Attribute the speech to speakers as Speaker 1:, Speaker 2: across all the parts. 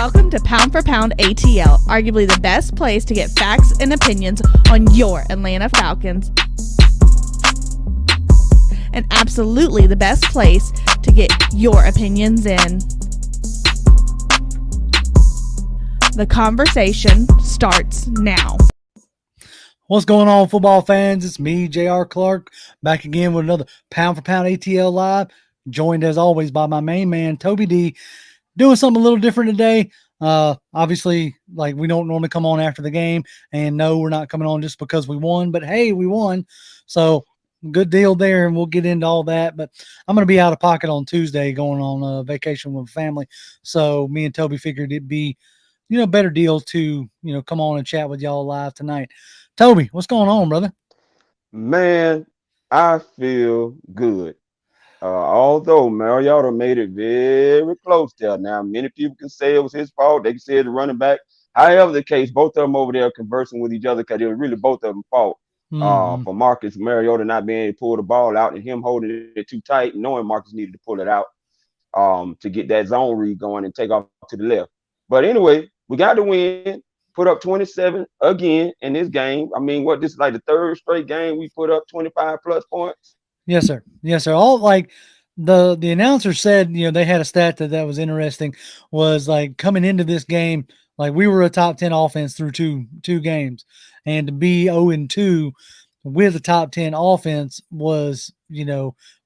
Speaker 1: Welcome to Pound for Pound ATL, arguably the best place to get facts and opinions on your Atlanta Falcons. And absolutely the best place to get your opinions in. The conversation starts now.
Speaker 2: What's going on, football fans? It's me, J.R. Clark, back again with another Pound for Pound ATL Live, joined as always by my main man, Toby D. Doing something a little different today. Obviously, like, we don't normally come on after the game, and no, we're not coming on just because we won, but hey, we won. So good deal there, and we'll get into all that. But I'm going to be out of pocket on Tuesday going on a vacation with family. So me and Toby figured it'd be, better deal to, come on and chat with y'all live tonight. Toby, what's going on, brother?
Speaker 3: Man, I feel good. Although Mariota made it very close there. Now, many people can say it was his fault. They can say it's the running back. However the case, both of them over there conversing with each other because it was really both of them fault for Marcus Mariota not being able to pull the ball out and him holding it too tight, knowing Marcus needed to pull it out to get that zone read going and take off to the left. But anyway, we got the win, put up 27 again in this game. I mean, this is like the third straight game we put up 25 plus points.
Speaker 2: Yes, sir. Yes, sir. All like the announcer said, they had a stat that was interesting, was like coming into this game, like we were a top 10 offense through two games, and to be 0-2 with a top 10 offense was,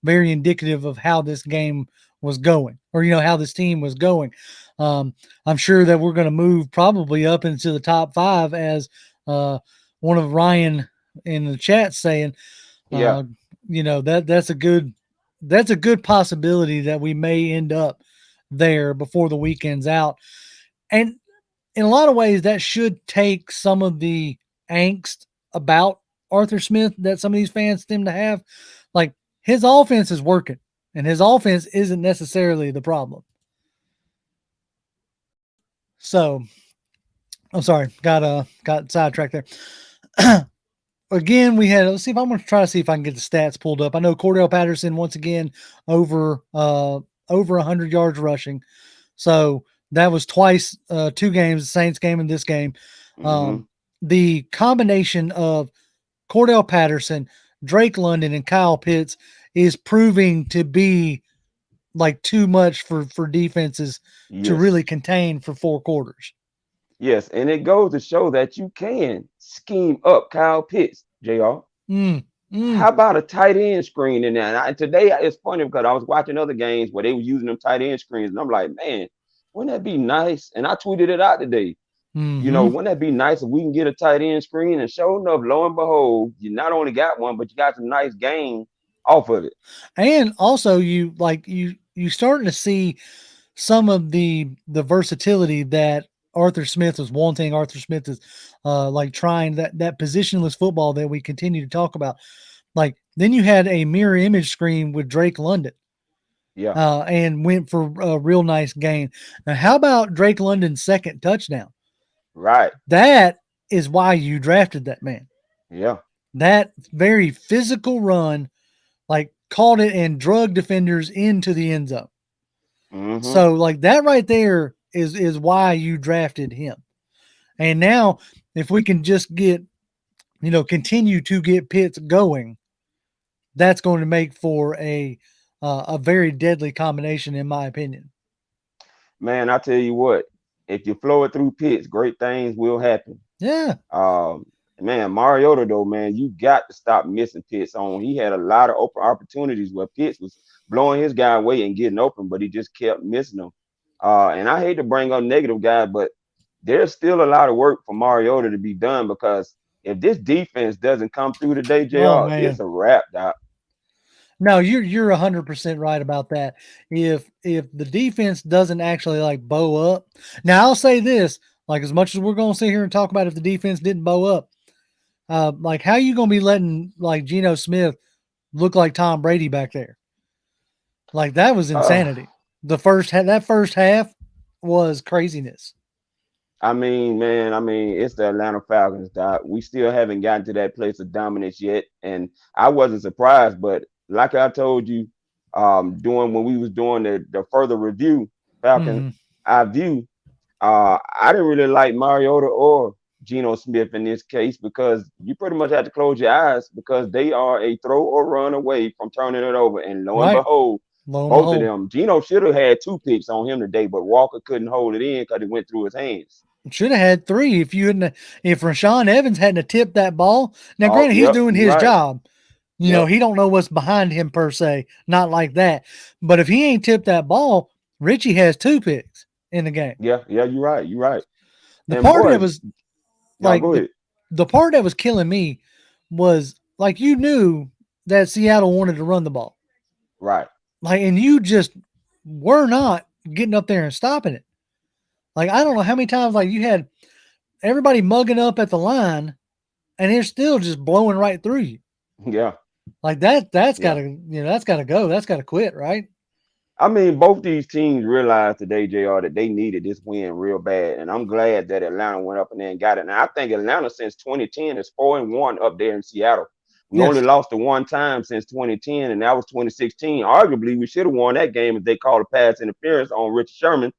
Speaker 2: very indicative of how this game was going, or, how this team was going. I'm sure that we're going to move probably up into the top 5 as one of Ryan in the chat saying,
Speaker 3: yeah.
Speaker 2: That's a good possibility that we may end up there before the weekend's out. And in a lot of ways, that should take some of the angst about Arthur Smith that some of these fans seem to have. Like, his offense is working, and his offense isn't necessarily the problem. So, I'm sorry, got sidetracked there. Again, let's see if I'm going to try to see if I can get the stats pulled up. I know Cordarelle Patterson, once again, over 100 yards rushing. So that was twice, 2 games, the Saints game and this game. The combination of Cordarelle Patterson, Drake London, and Kyle Pitts is proving to be like too much for defenses to really contain for 4 quarters.
Speaker 3: Yes, and it goes to show that you can scheme up Kyle Pitts, JR. How about a tight end screen in there? And today it's funny because I was watching other games where they were using them tight end screens, and I'm like, man, wouldn't that be nice? And I tweeted it out today. Wouldn't that be nice if we can get a tight end screen? And sure enough, lo and behold, you not only got one, but you got some nice gain off of it.
Speaker 2: And also, you starting to see some of the versatility that Arthur Smith was wanting. Arthur Smith is like trying that positionless football that we continue to talk about. Like, then you had a mirror image screen with Drake London.
Speaker 3: Yeah.
Speaker 2: And went for a real nice gain. Now, how about Drake London's second touchdown?
Speaker 3: Right.
Speaker 2: That is why you drafted that man.
Speaker 3: Yeah.
Speaker 2: That very physical run, like, caught it and drug defenders into the end zone. So, like, that right there is why you drafted him. And now, if we can just get, continue to get Pitts going, that's going to make for a very deadly combination, in my opinion.
Speaker 3: Man, I tell you what, if you flow it through Pitts, great things will happen.
Speaker 2: Yeah.
Speaker 3: Man, Mariota, though, man, you got to stop missing Pitts on. He had a lot of open opportunities where Pitts was blowing his guy away and getting open, but he just kept missing them. And I hate to bring up negative guys, but there's still a lot of work for Mariota to be done, because if this defense doesn't come through today, JR, it's a wrap, Doc.
Speaker 2: No, you're 100% right about that. If the defense doesn't actually like bow up, now I'll say this: like, as much as we're going to sit here and talk about if the defense didn't bow up, like, how you going to be letting like Geno Smith look like Tom Brady back there? Like, that was insanity. That first half was craziness.
Speaker 3: I mean, man, it's the Atlanta Falcons, Doc. We still haven't gotten to that place of dominance yet. And I wasn't surprised, but like I told you, when we was doing the further review, Falcon Eye View, I didn't really like Mariota or Geno Smith in this case because you pretty much have to close your eyes because they are a throw or run away from turning it over. And lo and
Speaker 2: Right.
Speaker 3: behold,
Speaker 2: Lo and
Speaker 3: both of
Speaker 2: behold.
Speaker 3: them. Geno should have had 2 picks on him today, but Walker couldn't hold it in because it went through his hands.
Speaker 2: Should have had 3 if Rashaan Evans hadn't have tipped that ball. Now,
Speaker 3: Oh,
Speaker 2: granted, he's
Speaker 3: yep,
Speaker 2: doing
Speaker 3: you're
Speaker 2: his
Speaker 3: right.
Speaker 2: job.
Speaker 3: Yep.
Speaker 2: He don't know what's behind him per se. Not like that. But if he ain't tipped that ball, Richie has 2 picks in the game.
Speaker 3: Yeah, you're right. You're right.
Speaker 2: The
Speaker 3: And
Speaker 2: part that
Speaker 3: boy,
Speaker 2: was
Speaker 3: y'all
Speaker 2: like
Speaker 3: go ahead.
Speaker 2: the part that was killing me was like you knew that Seattle wanted to run the ball.
Speaker 3: Right.
Speaker 2: Like, and you just were not getting up there and stopping it. Like, I don't know how many times like you had everybody mugging up at the line and it's still just blowing right through you.
Speaker 3: Yeah.
Speaker 2: Like that's
Speaker 3: Yeah.
Speaker 2: gotta, that's gotta go. That's gotta quit, right?
Speaker 3: I mean, both these teams realized today, JR, that they needed this win real bad. And I'm glad that Atlanta went up and then got it. Now I think Atlanta since 2010 is 4-1 up there in Seattle. We only
Speaker 2: Yes.
Speaker 3: lost to one time since 2010, and that was 2016. Arguably, we should have won that game if they called a pass interference on Richard Sherman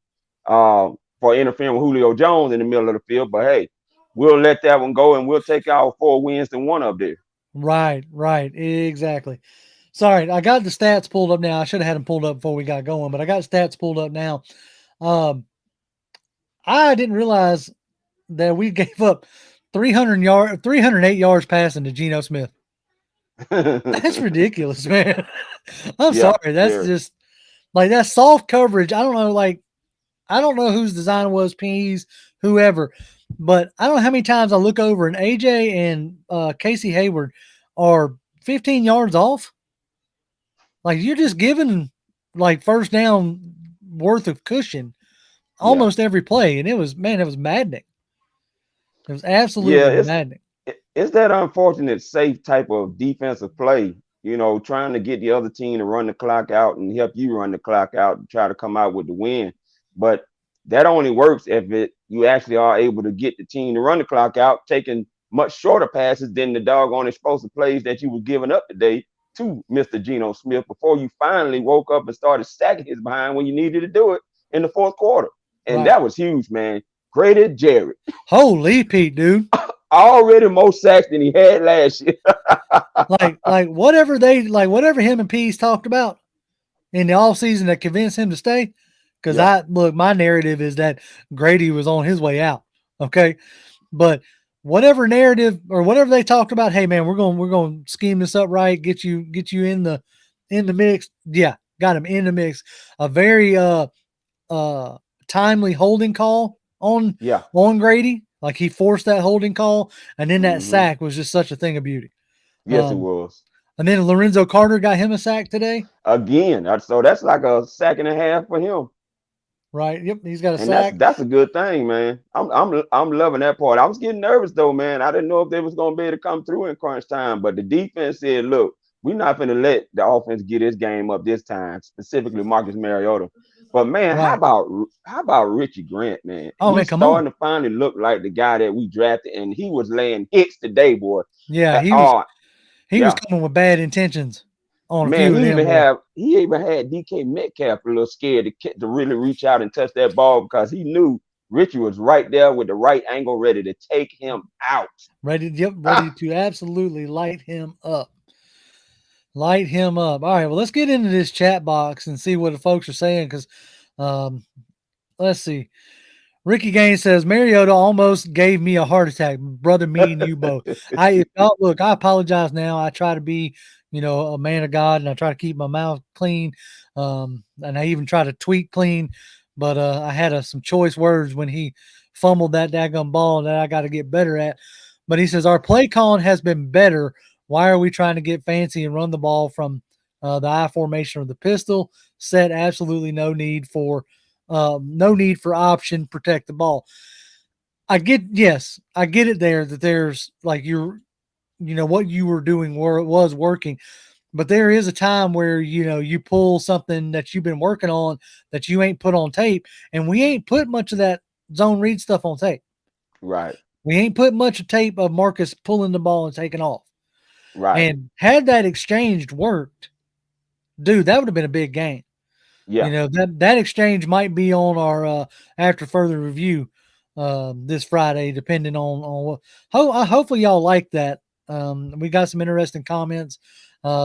Speaker 3: for interfering with Julio Jones in the middle of the field. But hey, we'll let that one go, and we'll take our 4 wins to one up there.
Speaker 2: Right, exactly. Sorry, I got the stats pulled up now. I should have had them pulled up before we got going, but I got stats pulled up now. I didn't realize that we gave up 308 yards passing to Geno Smith. That's ridiculous, man. I'm
Speaker 3: Yeah,
Speaker 2: sorry. That's
Speaker 3: very.
Speaker 2: just like that's soft coverage. I don't know, I don't know whose design was, P's, whoever, but I don't know how many times I look over and AJ and Casey Hayward are 15 yards off. Like you're just giving like first down worth of cushion
Speaker 3: Yeah.
Speaker 2: almost every play, and it was maddening. It was
Speaker 3: Yeah,
Speaker 2: absolutely maddening.
Speaker 3: it's that unfortunate safe type of defensive play, trying to get the other team to run the clock out and help you run the clock out and try to come out with the win. But that only works if you actually are able to get the team to run the clock out, taking much shorter passes than the doggone explosive plays that you were giving up today to Mr. Geno Smith before you finally woke up and started stacking his behind when you needed to do it in the fourth quarter. And
Speaker 2: Right.
Speaker 3: that was huge, man. Graded Jared.
Speaker 2: Holy Pete, dude.
Speaker 3: Already more sacks than he had last year.
Speaker 2: like whatever him and Pease talked about in the offseason that convinced him to stay. Because
Speaker 3: Yeah.
Speaker 2: my narrative is that Grady was on his way out. Okay. But whatever narrative or whatever they talked about, hey man, we're gonna scheme this up right, get you in the mix. Yeah, got him in the mix. A very timely holding call on
Speaker 3: Yeah.
Speaker 2: Grady. Like he forced that holding call, and then that
Speaker 3: Hmm.
Speaker 2: sack was just such a thing of beauty.
Speaker 3: Yes, it was.
Speaker 2: And then Lorenzo Carter got him a sack today.
Speaker 3: Again, so that's like a sack and a half for him.
Speaker 2: Right. Yep. He's got a
Speaker 3: And that's
Speaker 2: sack.
Speaker 3: that's a good thing, man. I'm loving that part. I was getting nervous though, man. I didn't know if they was gonna be able to come through in crunch time, but the defense said, "Look, we're not gonna let the offense get his game up this time." Specifically, Marcus Mariota. But man, how
Speaker 2: Right.
Speaker 3: about Richie Grant, man?
Speaker 2: Oh man,
Speaker 3: He's
Speaker 2: come on.
Speaker 3: starting to finally look like the guy that we drafted, and he was laying hits today, boy.
Speaker 2: Yeah,
Speaker 3: Oh
Speaker 2: he was
Speaker 3: yeah,
Speaker 2: coming with bad intentions on a
Speaker 3: man.
Speaker 2: few of them, boy.
Speaker 3: He even had DK Metcalf a little scared to really reach out and touch that ball because he knew Richie was right there with the right angle, ready to take him out.
Speaker 2: Ready
Speaker 3: Ah,
Speaker 2: to absolutely light him up. Light him up. All right, well, let's get into this chat box and see what the folks are saying because um, let's see. Ricky Gaines says Mariota almost gave me a heart attack, brother. Me and you both. Look. I apologize now. I try to be, a man of God, and I try to keep my mouth clean, and I even try to tweet clean. But I had some choice words when he fumbled that daggum ball that I got to get better at. But he says our play calling has been better. Why are we trying to get fancy and run the ball from the I formation or the pistol set? Absolutely no need for option, protect the ball. I get it there that there's like what you were doing where it was working, but there is a time where you pull something that you've been working on that you ain't put on tape, and we ain't put much of that zone read stuff on tape.
Speaker 3: right,
Speaker 2: We ain't put much of tape of Marcus pulling the ball and taking off.
Speaker 3: right.
Speaker 2: And had that exchanged worked, dude, that would have been a big game.
Speaker 3: Yeah.
Speaker 2: That exchange might be on our after further review this Friday, depending on what. Hopefully, y'all like that. We got some interesting comments.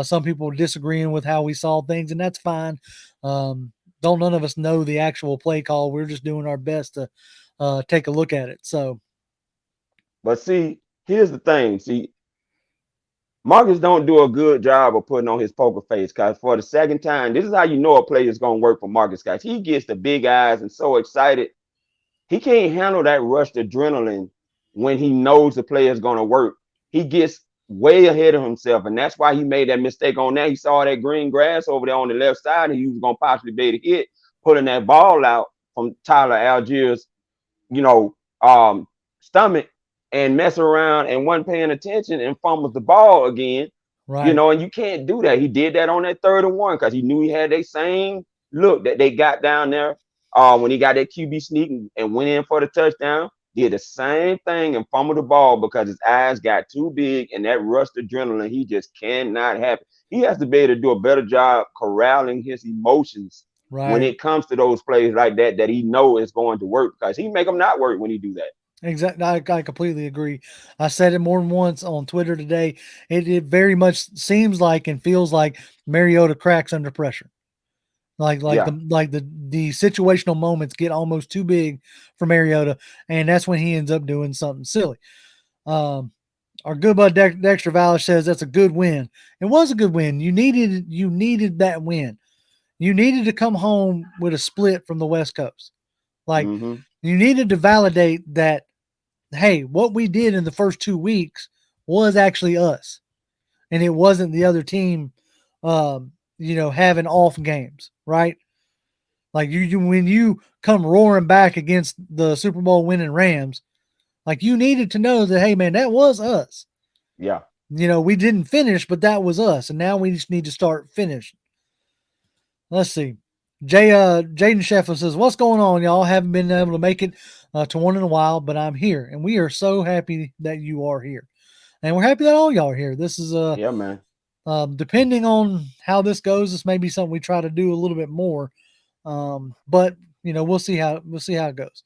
Speaker 2: Some people disagreeing with how we saw things, and that's fine. Don't none of us know the actual play call. We're just doing our best to take a look at it. So,
Speaker 3: But see, here's the thing. See, Marcus don't do a good job of putting on his poker face because for the second time, this is how you know a play is going to work for Marcus, guys. He gets the big eyes and so excited. He can't handle that rushed adrenaline when he knows the play is going to work. He gets way ahead of himself, and that's why he made that mistake on that. He saw that green grass over there on the left side, and he was going to possibly be able to hit, pulling that ball out from Tyler Algiers, you know, stomach and mess around and wasn't paying attention and fumbles the ball again,
Speaker 2: right,
Speaker 3: and you can't do that. He did that on that 3rd and 1 because he knew he had that same look that they got down there when he got that QB sneak and went in for the touchdown. Did the same thing and fumbled the ball because his eyes got too big and that rushed adrenaline, he just cannot have it. He has to be able to do a better job corralling his emotions when
Speaker 2: right.
Speaker 3: it comes to those plays like that he know is going to work because he make them not work when he do that.
Speaker 2: Exactly. I completely agree. I said it more than once on Twitter today. It very much seems like and feels like Mariota cracks under pressure. Like
Speaker 3: Yeah,
Speaker 2: the situational moments get almost too big for Mariota, and that's when he ends up doing something silly. Um, our good bud Dexter Vallis says that's a good win. It was a good win. You needed that win. You needed to come home with a split from the West Coast. Like
Speaker 3: mm-hmm.
Speaker 2: you needed to validate that, hey, what we did in the first 2 weeks was actually us, and it wasn't the other team, having off games, right? Like you when you come roaring back against the Super Bowl winning Rams, like you needed to know that, hey man, that was us.
Speaker 3: Yeah.
Speaker 2: We didn't finish, but that was us, and now we just need to start finishing. Let's see. Jaden Sheffield says, "What's going on, y'all? Haven't been able to make it to one in a while, but I'm here, and we are so happy that you are here, and we're happy that all y'all are here. This is
Speaker 3: Yeah, man.
Speaker 2: depending on how this goes, this may be something we try to do a little bit more, but we'll see how it goes.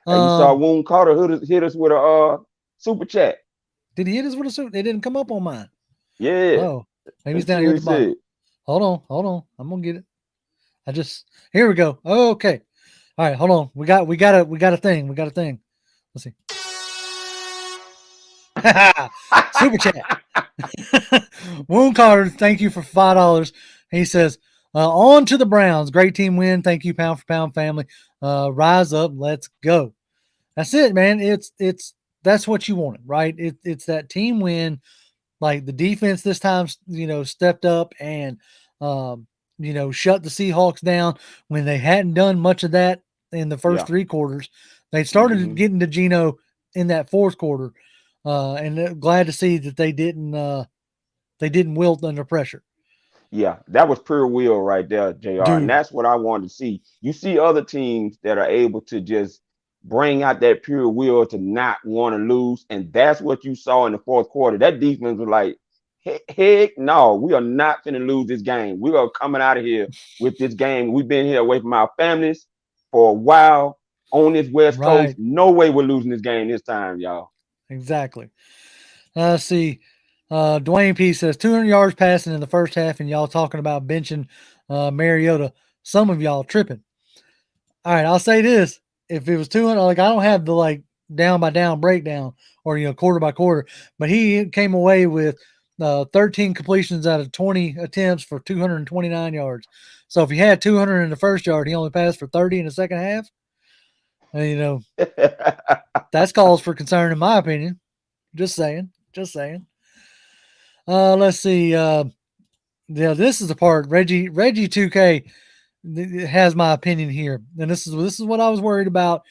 Speaker 3: Hey, you saw
Speaker 2: Um,
Speaker 3: Woon Carter hit us with a super chat.
Speaker 2: did he hit us with a suit? It didn't come up on mine.
Speaker 3: Yeah.
Speaker 2: Oh, maybe it's
Speaker 3: Let's see
Speaker 2: down here
Speaker 3: what
Speaker 2: at
Speaker 3: he
Speaker 2: the bottom.
Speaker 3: said.
Speaker 2: Hold on. I'm gonna get it. Here we go. Oh, okay. All right, hold on. We got a thing. We got a thing. Let's see. Super chat. Wound Carter, thank you for $5. He says, on to the Browns. Great team win. Thank you, pound for pound family. Rise up. Let's go. That's it, man. It's that's what you wanted, right? It's that team win. Like the defense this time, stepped up and shut the Seahawks down when they hadn't done much of that in the first
Speaker 3: Yeah.
Speaker 2: 3 quarters. They started
Speaker 3: Hmm.
Speaker 2: getting to Geno in that fourth quarter, and glad to see that they didn't wilt under pressure,
Speaker 3: Yeah, that was pure will right there, JR. And
Speaker 2: dude.
Speaker 3: that's what I wanted to see. You see other teams that are able to just bring out that pure will to not want to lose. And that's what you saw in the fourth quarter. That defense was like, heck no, we are not going to lose this game. We are coming out of here with this game. We've been here away from our families for a while on this West Coast.
Speaker 2: Right,
Speaker 3: No way we're losing this game this time, y'all.
Speaker 2: exactly. Let's see. Dwayne P says 200 yards passing in the first half, and y'all talking about benching Mariota. Some of y'all tripping. All right, I'll say this: if it was 200, like I don't have the down by down breakdown or quarter by quarter, but he came away with 13 completions out of 20 attempts for 229 yards. So if he had 200 in the first yard, he only passed for 30 in the second half. And, that's cause for concern in my opinion. Just saying. Just saying. Let's see. Yeah, this is the part. Reggie 2K has my opinion here, and this is what I was worried about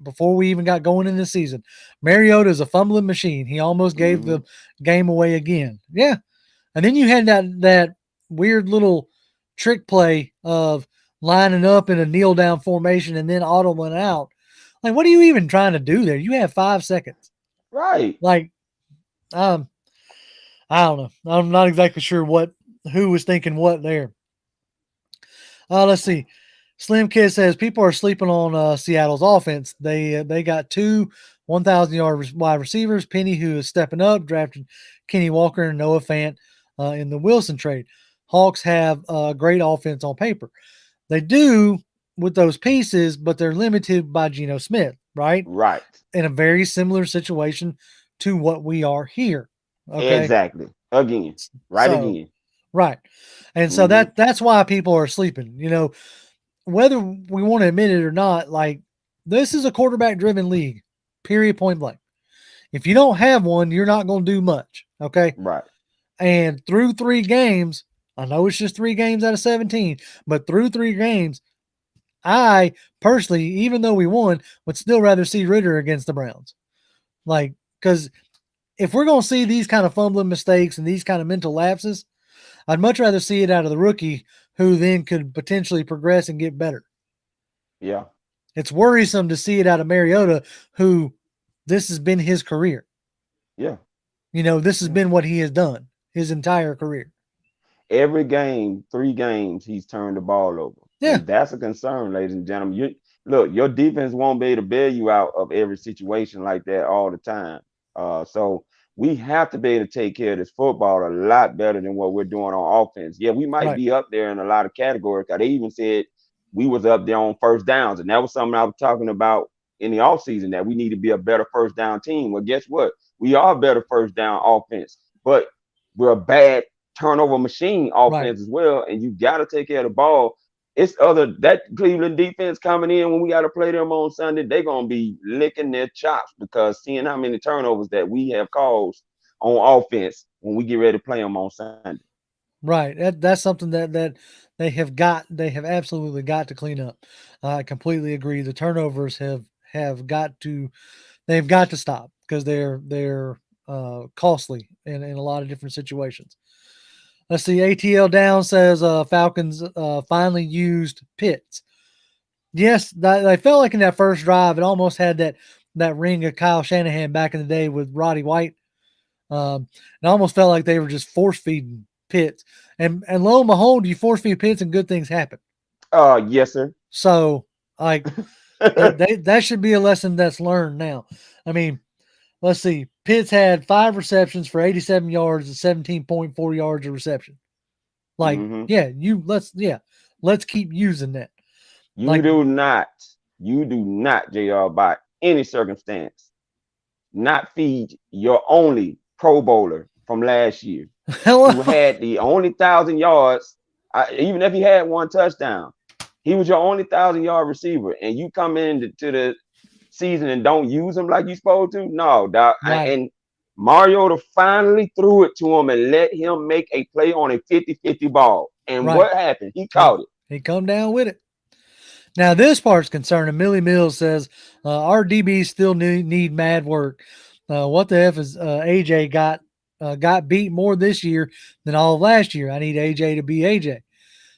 Speaker 2: before we even got going in this season. Mariota is a fumbling machine. He almost gave
Speaker 3: Hmm.
Speaker 2: the game away again. Yeah, and then you had that weird little trick play of lining up in a kneel down formation and then audible out. Like, what are you even trying to do there? You have 5 seconds.
Speaker 3: Right.
Speaker 2: Like, um, I don't know. I'm not exactly sure who was thinking what there. Let's see. Slim Kid says people are sleeping on Seattle's offense. They got two 1,000-yard wide receivers. Penny, who is stepping up, drafted Kenny Walker and Noah Fant in the Wilson trade. Hawks have a great offense on paper. They do with those pieces, but they're limited by Geno Smith, right?
Speaker 3: Right.
Speaker 2: In a very similar situation to what we are here. Okay.
Speaker 3: Exactly. Again. Right
Speaker 2: So,
Speaker 3: again.
Speaker 2: right. And so
Speaker 3: Mhm.
Speaker 2: that's why people are sleeping. You know, whether we want to admit it or not, like this is a quarterback driven league, period, point blank. If you don't have one, you're not going to do much. Okay.
Speaker 3: Right.
Speaker 2: And through 3 games, I know it's just 3 games out of 17, but through 3 games, I personally, even though we won, would still rather see Ritter against the Browns. Like, because if we're going to see these kind of fumbling mistakes and these kind of mental lapses, I'd much rather see it out of the rookie who then could potentially progress and get better.
Speaker 3: Yeah.
Speaker 2: It's worrisome to see it out of Mariota, who this has been his career.
Speaker 3: Yeah.
Speaker 2: You know, this has been what he has done his entire career.
Speaker 3: Every game, 3 games, he's turned the ball over.
Speaker 2: Yeah.
Speaker 3: And that's a concern, ladies and gentlemen. Look, your defense won't be able to bail you out of every situation like that all the time. So we have to be able to take care of this football a lot better than what we're doing on offense. Yeah, we might be up there in a lot of categories. They even said we was up there on first downs, and that was something I was talking about in the offseason, that we need to be a better first down team. Well, guess what? We are a better first down offense, but we're a bad turnover machine offense as well, and you got to take care of the ball. It's that Cleveland defense coming in when we got to play them on Sunday. They're gonna be licking their chops because seeing how many turnovers that we have caused on offense when we get ready to play them on Sunday.
Speaker 2: Right. That's something that they have absolutely got to clean up. I completely agree. The turnovers have got to stop because they're costly in a lot of different situations. Let's see. ATL down says Falcons finally used Pitts. Yes, they felt like in that first drive, it almost had that ring of Kyle Shanahan back in the day with Roddy White. It almost felt like they were just force feeding Pitts, and lo and behold, you force feed Pitts and good things happen.
Speaker 3: Yes, sir.
Speaker 2: So like that should be a lesson that's learned now. I mean, let's see. Pitts had 5 receptions for 87 yards and 17.4 yards of reception. Like, let's keep using that.
Speaker 3: You do not, JR, by any circumstance, not feed your only Pro Bowler from last year who had the only 1,000 yards, even if he had 1 touchdown. He was your only 1,000-yard receiver, and you come into the season and don't use him like you're supposed to? No, dog.
Speaker 2: Right.
Speaker 3: And Mariota finally threw it to him and let him make a play on a 50-50 ball. And what happened? He caught it.
Speaker 2: He come down with it. Now, this part's concerning. Millie Mills says, our DBs still need mad work. What the F is AJ got beat more this year than all of last year. I need AJ to be AJ.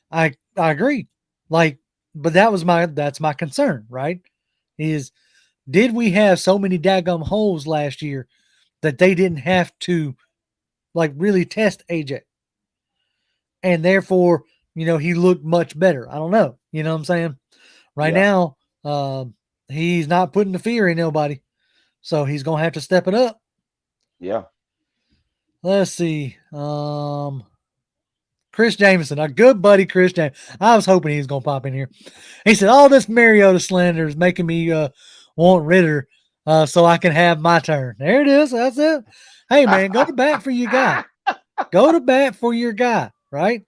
Speaker 2: I agree. Like, but that's my concern, right? Did we have so many daggum holes last year that they didn't have to like really test AJ? And therefore, he looked much better. I don't know. You know what I'm saying? Right now, he's not putting the fear in nobody. So he's going to have to step it up.
Speaker 3: Yeah.
Speaker 2: Let's see. Chris Jameson, our good buddy Chris Jameson. I was hoping he was going to pop in here. He said, all this Mariota slander is making me want Ritter so I can have my turn. There it is. That's it. Hey, man, go to bat for your guy. Go to bat for your guy, right?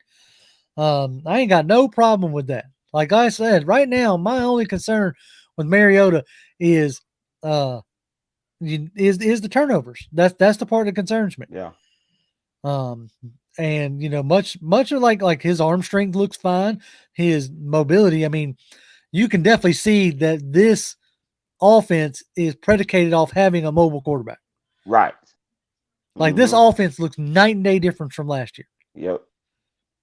Speaker 2: I ain't got no problem with that. Like I said, right now, my only concern with Mariota is the turnovers. That's the part that concerns me.
Speaker 3: Yeah.
Speaker 2: And much of like his arm strength looks fine. His mobility, I mean, you can definitely see that this offense is predicated off having a mobile quarterback.
Speaker 3: Right.
Speaker 2: Like this offense looks night and day different from last year.
Speaker 3: Yep.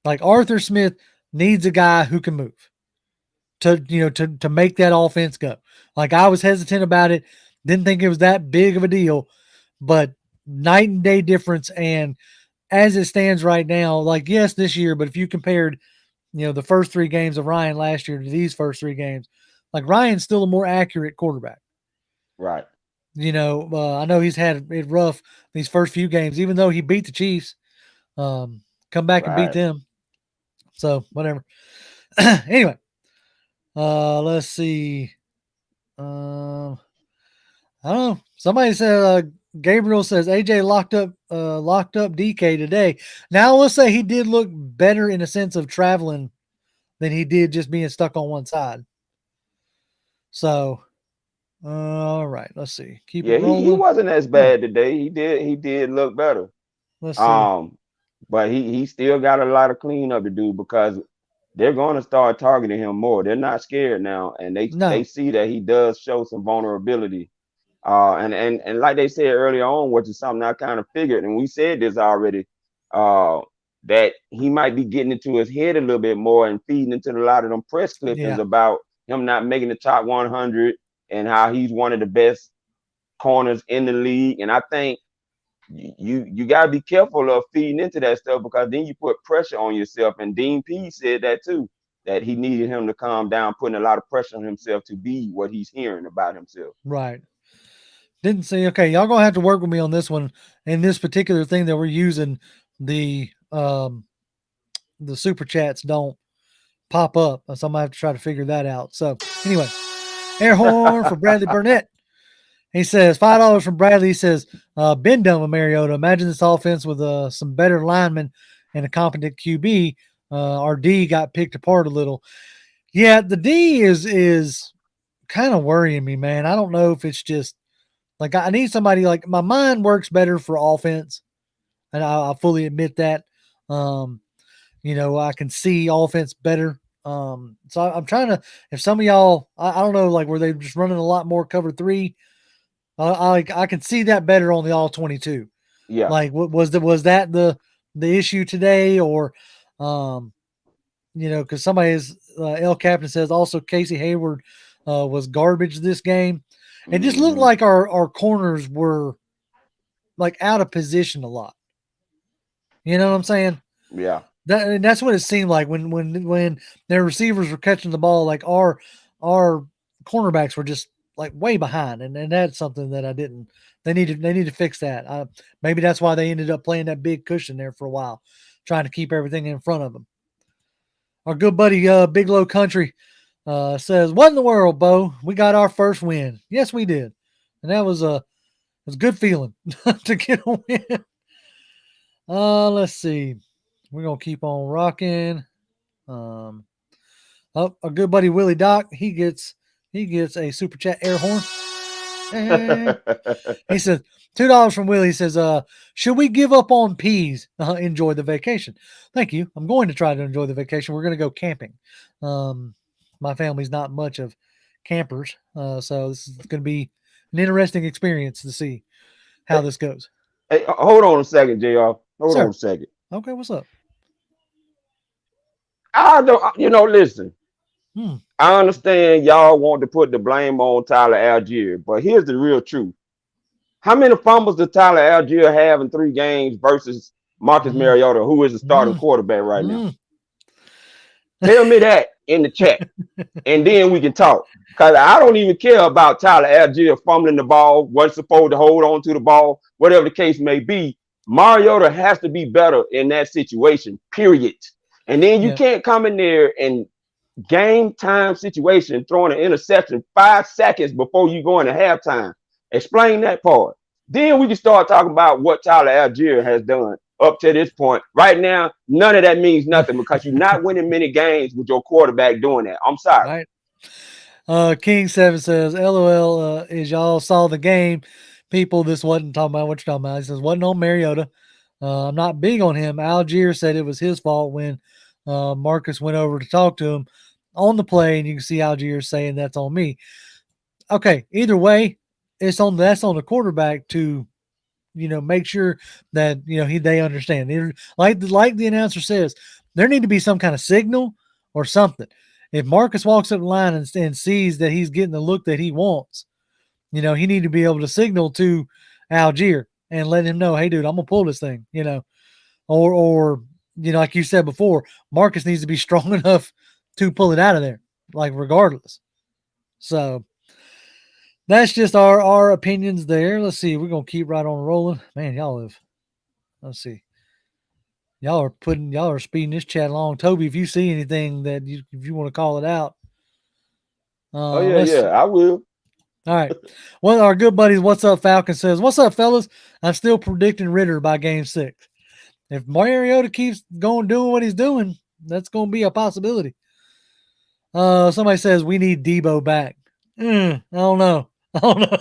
Speaker 2: Like Arthur Smith needs a guy who can move to make that offense go. Like I was hesitant about it, didn't think it was that big of a deal, but night and day difference. And as it stands right now, like yes, this year, but if you compared the first 3 games of Ryan last year to these first 3 games, like Ryan's still a more accurate quarterback.
Speaker 3: Right.
Speaker 2: I know he's had it rough these first few games, even though he beat the Chiefs. Come back and beat
Speaker 3: Right.
Speaker 2: them. So whatever. Anyway, let's see. I don't know. Somebody said Gabriel says AJ locked up DK today. Now let's say he did look better in a sense of traveling than he did just being stuck on one side. So, all right, let's see. Keep
Speaker 3: Yeah,
Speaker 2: it
Speaker 3: he
Speaker 2: rolling.
Speaker 3: wasn't as
Speaker 2: Yeah,
Speaker 3: bad today. He did look better.
Speaker 2: let's see.
Speaker 3: Um, but he still got a lot of cleanup to do because they're going to start targeting him more. They're not scared now, and they
Speaker 2: No,
Speaker 3: see that he does show some vulnerability. And like they said earlier on, which is something I kind of figured, and we said this already, uh, that he might be getting into his head a little bit more and feeding into a lot of them press clippings
Speaker 2: yeah,
Speaker 3: about him not making the top 100 and how he's one of the best corners in the league. And I think you got to be careful of feeding into that stuff because then you put pressure on yourself. And Dean P said that too, that he needed him to calm down, putting a lot of pressure on himself to be what he's hearing about himself.
Speaker 2: right. Didn't see. Okay, y'all gonna have to work with me on this one and this particular thing that we're using. The super chats don't pop up, so I'm gonna have to try to figure that out. So anyway, air horn for Bradley Burnett. He says $5 from Bradley. He says, been done with Mariota. Imagine this offense with some better linemen and a competent QB. Our D got picked apart a little. Yeah, the D is kind of worrying me, man. I don't know if it's just like I need somebody like my mind works better for offense, and I fully admit that. Um, I can see offense better. So I'm trying to. If some of y'all, I don't know, like were they just running a lot more cover 3? I can see that better on the all 22.
Speaker 3: Yeah.
Speaker 2: Like, what was that the issue today, or, because somebody is L Captain says also Casey Hayward was garbage this game. It just looked
Speaker 3: Hmm.
Speaker 2: like our corners were like out of position a lot. You know what I'm saying?
Speaker 3: Yeah.
Speaker 2: That's what it seemed like when their receivers were catching the ball. Like our cornerbacks were just like way behind, and that's something that I didn't. They need to fix that. Maybe that's why they ended up playing that big cushion there for a while, trying to keep everything in front of them. Our good buddy Big Low Country says, "What in the world, Bo? We got our first win. Yes, we did, and that was a good feeling to get a win." Let's see. We're gonna keep on rocking. Um, our good buddy Willie Doc, he gets a super chat air horn. He says $2 from Willie. He says, should we give up on peas? Enjoy the vacation. Thank you. I'm going to try to enjoy the vacation. We're going to go camping. My family's not much of campers, so this is going to be an interesting experience to see how
Speaker 3: Hey,
Speaker 2: this goes.
Speaker 3: hey, hold on a second, Jr. Hold on a
Speaker 2: Sir,
Speaker 3: second.
Speaker 2: okay, what's up?
Speaker 3: I don't. Listen.
Speaker 2: Hmm.
Speaker 3: I understand y'all want to put the blame on Tyler Algier, but here's the real truth. How many fumbles does Tyler Algier have in 3 games versus Marcus
Speaker 2: Mm,
Speaker 3: Mariota, who is the starting
Speaker 2: mm,
Speaker 3: quarterback right now?
Speaker 2: mm.
Speaker 3: Tell me that in the chat, and then we can talk. Because I don't even care about Tyler Algier fumbling the ball, wasn't supposed to hold on to the ball, whatever the case may be. Mariota has to be better in that situation, period. And then you
Speaker 2: Yeah,
Speaker 3: can't come in there and game time situation, throwing an interception 5 seconds before you go into halftime. Explain that part. Then we can start talking about what Tyler Algier has done up to this point. Right now, none of that means nothing because you're not winning many games with your quarterback doing that. I'm sorry.
Speaker 2: right. King 7 says, LOL, as y'all saw the game, people, this wasn't talking about what you're talking about. He says, wasn't on Mariota. I'm not big on him. Algier said it was his fault when Marcus went over to talk to him on the play, and you can see Algier saying that's on me. Okay, either way, that's on the quarterback to make sure that they understand. Like the announcer says, there need to be some kind of signal or something. If Marcus walks up the line and sees that he's getting the look that he wants, he need to be able to signal to Algier and let him know, hey, dude, I'm gonna pull this thing, or like you said before, Marcus needs to be strong enough to pull it out of there, like regardless. So that's just our opinions there. Let's see. We're gonna keep right on rolling. Man, let's see. Y'all are speeding this chat along. Toby, if you see anything that if you want to call it out,
Speaker 3: Oh yeah,
Speaker 2: let's
Speaker 3: yeah,
Speaker 2: see.
Speaker 3: I will.
Speaker 2: All right. Well, our good buddies, What's Up Falcon says, "What's up, fellas? I'm still predicting Ritter by game 6. If Mariota keeps doing what he's doing, that's going to be a possibility." Somebody says we need Debo back. I don't know. I don't know.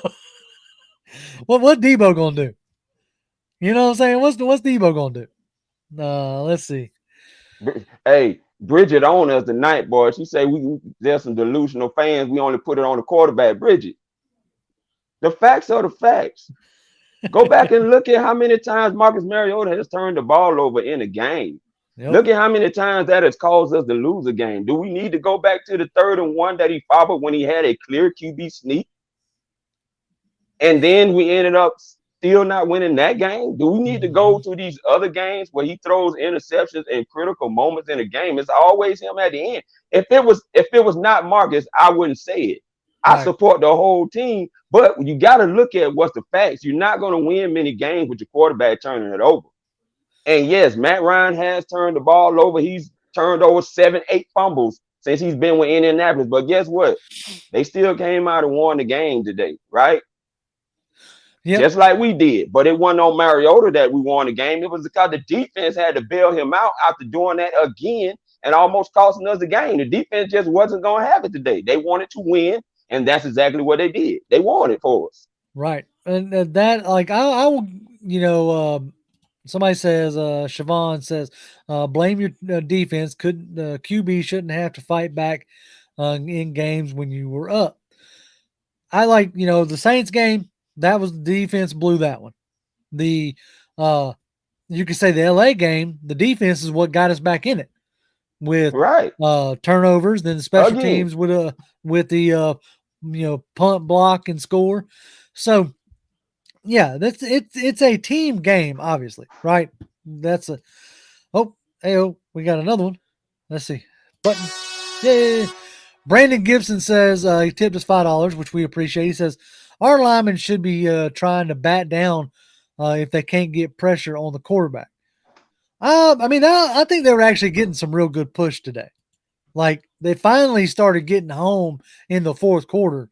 Speaker 2: What Debo gonna do? You know what I'm saying? What's Debo gonna do? Let's see.
Speaker 3: Hey, Bridget on us tonight, boy. She say there's some delusional fans. We only put it on the quarterback. Bridget, the facts are the facts. Go back and look at how many times Marcus Mariota has turned the ball over in a game.
Speaker 2: Yep.
Speaker 3: Look at how many times that has caused us to lose a game. Do we need to go back to the 3rd and 1 that he fumbled when he had a clear QB sneak? And then we ended up still not winning that game. Do we need to go to these other games where he throws interceptions in critical moments in a game? It's always him at the end. If it was not Marcus, I wouldn't say it. I support the whole team, but you got to look at what's the facts. You're not going to win many games with your quarterback turning it over. And yes, Matt Ryan has turned the ball over. He's turned over 7, 8 fumbles since he's been with Indianapolis. But guess what? They still came out and won the game today, right? Yep. Just like we did. But it wasn't on Mariota that we won the game. It was because the defense had to bail him out after doing that again and almost costing us the game. The defense just wasn't going to have it today. They wanted to win, and that's exactly what they did. They won it for us.
Speaker 2: Right. And that, like, I will, somebody says, Siobhan says, blame your defense. QB shouldn't have to fight back in games when you were up. I like, the Saints game, that was the defense blew that one. The you could say the LA game, the defense is what got us back in it with turnovers. Then the special teams with the punt block and score. So yeah, it's a team game, obviously, right? That's we got another one. Let's see. Button. Yeah. Brandon Gibson says he tipped us $5, which we appreciate. He says our linemen should be trying to bat down if they can't get pressure on the quarterback. I think they were actually getting some real good push today. Like they finally started getting home in the 4th quarter,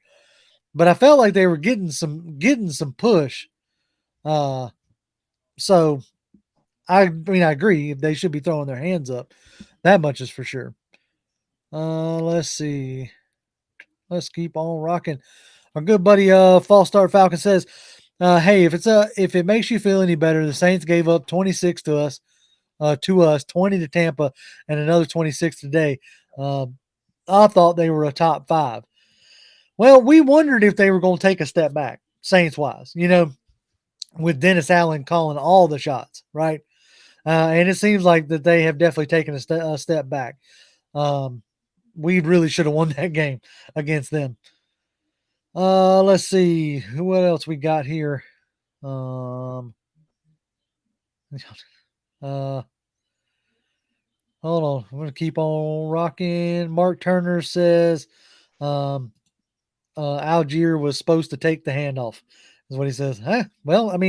Speaker 2: but I felt like they were getting some push. So I agree. They should be throwing their hands up. That much is for sure. Let's see. Let's keep on rocking. Our good buddy False Start Falcon says, hey, if it makes you feel any better, the Saints gave up 26 to us, 20 to Tampa, and another 26 today. I thought they were a top 5. Well, we wondered if they were going to take a step back, Saints-wise, with Dennis Allen calling all the shots, right? And it seems like that they have definitely taken a step back. We really should have won that game against them. Let's see. What else we got here? Hold on. I'm going to keep on rocking. Mark Turner says Algier was supposed to take the handoff, is what he says. Well,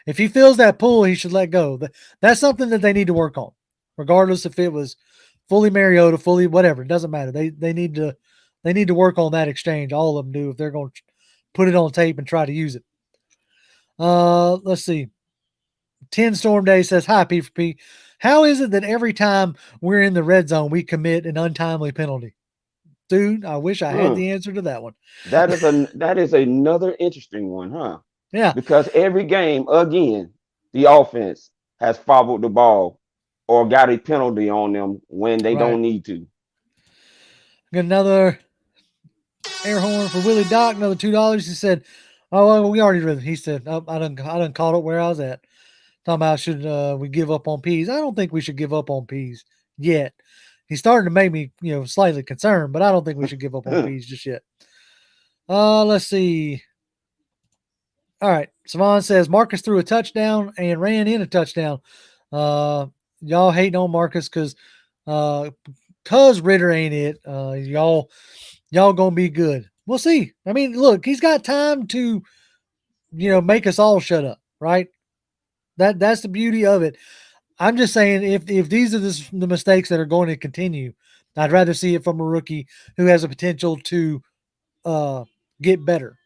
Speaker 2: if he feels that pull, he should let go. That's something that they need to work on, regardless if it was fully Mariota, fully whatever. It doesn't matter. They need to work on that exchange. All of them do if they're going to put it on tape and try to use it. Let's see. 10 Storm Day says, hi, P4P. How is it that every time we're in the red zone, we commit an untimely penalty? Dude, I wish I had the answer to that one.
Speaker 3: That is another interesting one, huh?
Speaker 2: Yeah.
Speaker 3: Because every game, again, the offense has fumbled the ball or got a penalty on them when they don't need to.
Speaker 2: Got another air horn for Willie Doc, another $2. He said, oh, well, we already read it. He said, oh, I done caught it where I was at. Talking about should we give up on peas? I don't think we should give up on peas yet. He's starting to make me, slightly concerned, but I don't think we should give up on peas just yet. Let's see. All right. Savon says Marcus threw a touchdown and ran in a touchdown. y'all hating on Marcus cause Ritter ain't it. Y'all gonna be good. We'll see. I mean, look, he's got time to make us all shut up, right? That's the beauty of it. I'm just saying, if these are the mistakes that are going to continue, I'd rather see it from a rookie who has a potential to get better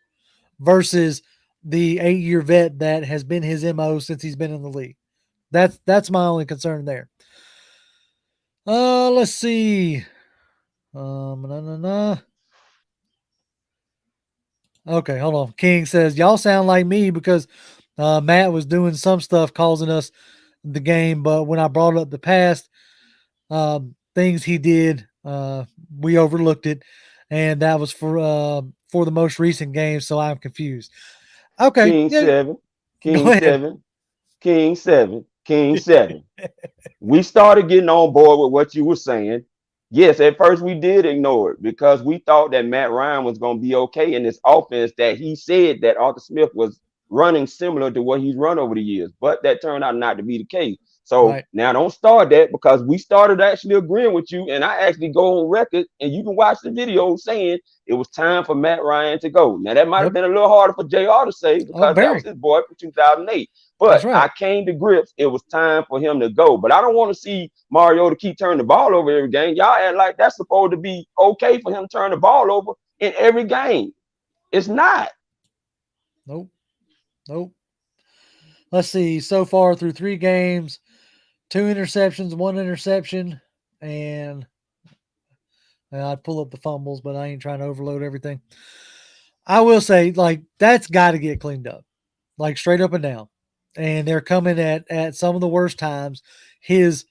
Speaker 2: versus the 8-year vet that has been his MO since he's been in the league. That's my only concern there. Let's see. Okay, hold on. King says y'all sound like me because Matt was doing some stuff causing us the game, but when I brought up the past things he did, we overlooked it, and that was for the most recent game. So I'm confused. Okay,
Speaker 3: King
Speaker 2: yeah,
Speaker 3: 7,
Speaker 2: go
Speaker 3: King
Speaker 2: ahead.
Speaker 3: 7, King 7, King 7. We started getting on board with what you were saying. Yes, at first we did ignore it because we thought that Matt Ryan was going to be okay in this offense that he said that Arthur Smith was running similar to what he's run over the years, but that turned out not to be the case. So
Speaker 2: Right.
Speaker 3: now don't start that because we started actually agreeing with you, and I actually go on record, and you can watch the video saying it was time for Matt Ryan to go. Now that might have
Speaker 2: Yep.
Speaker 3: been a little harder for JR to say
Speaker 2: Oh,
Speaker 3: because that was
Speaker 2: very.
Speaker 3: his boy from 2008.
Speaker 2: That's
Speaker 3: But
Speaker 2: right.
Speaker 3: I came to grips. It was time for him to go. But I don't want to see Mariota keep turning the ball over every game. Y'all act like that's supposed to be okay for him to turn the ball over in every game. It's not.
Speaker 2: Nope. Nope. Let's see. So far through 3 games, 2 interceptions, 1 interception, and I'd pull up the fumbles, but I ain't trying to overload everything. I will say, like, that's got to get cleaned up, like straight up and down. And they're coming at some of the worst times. His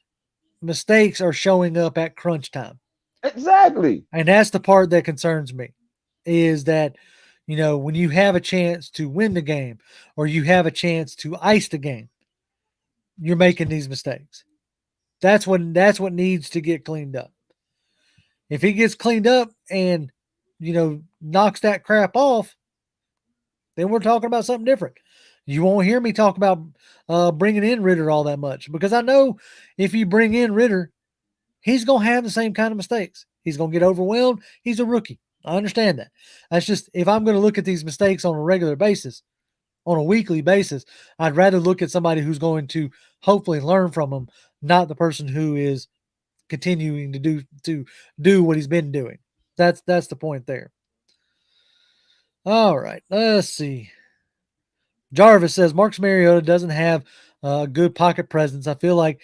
Speaker 2: mistakes are showing up at crunch time.
Speaker 3: Exactly.
Speaker 2: And that's the part that concerns me is that, when you have a chance to win the game or you have a chance to ice the game, you're making these mistakes. That's what needs to get cleaned up. If he gets cleaned up and, knocks that crap off, then we're talking about something different. You won't hear me talk about bringing in Ritter all that much because I know if you bring in Ritter, he's going to have the same kind of mistakes. He's going to get overwhelmed. He's a rookie. I understand that. That's just if I'm going to look at these mistakes on a regular basis, on a weekly basis, I'd rather look at somebody who's going to hopefully learn from them, not the person who is continuing to do what he's been doing. That's the point there. All right, let's see. Jarvis says Marcus Mariota doesn't have a good pocket presence. I feel like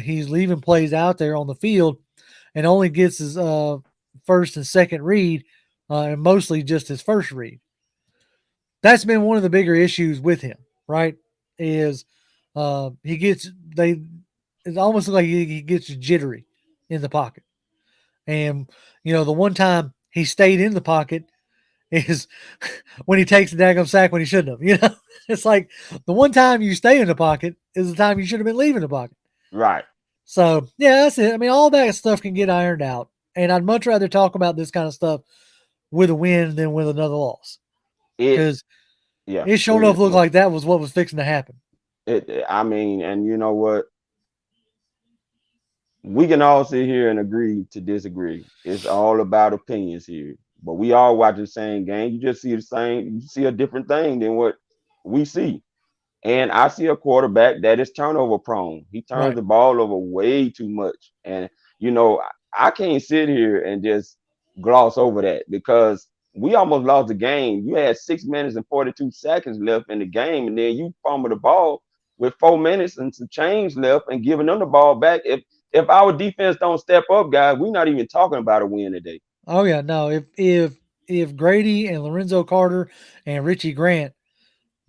Speaker 2: he's leaving plays out there on the field and only gets his first and second read, and mostly just his first read. That's been one of the bigger issues with him, right? Is he gets they it almost looks like he gets jittery in the pocket. And the one time he stayed in the pocket is when he takes the daggum sack when he shouldn't have. It's like the one time you stay in the pocket is the time you should have been leaving the pocket.
Speaker 3: Right.
Speaker 2: So yeah, that's it. I mean, all that stuff can get ironed out, and I'd much rather talk about this kind of stuff with a win than with another loss
Speaker 3: It
Speaker 2: because
Speaker 3: yeah,
Speaker 2: it sure
Speaker 3: go
Speaker 2: enough
Speaker 3: ahead.
Speaker 2: looked like that was what was fixing to happen.
Speaker 3: I mean, and you know what? We can all sit here and agree to disagree. It's all about opinions here. But we all watch the same game. You just see the same, you see a different thing than what we see. And I see a quarterback that is turnover prone. He turns
Speaker 2: Right.
Speaker 3: the ball over way too much. And, I can't sit here and just gloss over that because we almost lost the game. You had 6 minutes and 42 seconds left in the game, and then you fumble the ball with 4 minutes and some change left and giving them the ball back. If our defense don't step up, guys, we're not even talking about a win today.
Speaker 2: Oh yeah, no. If Grady and Lorenzo Carter and Richie Grant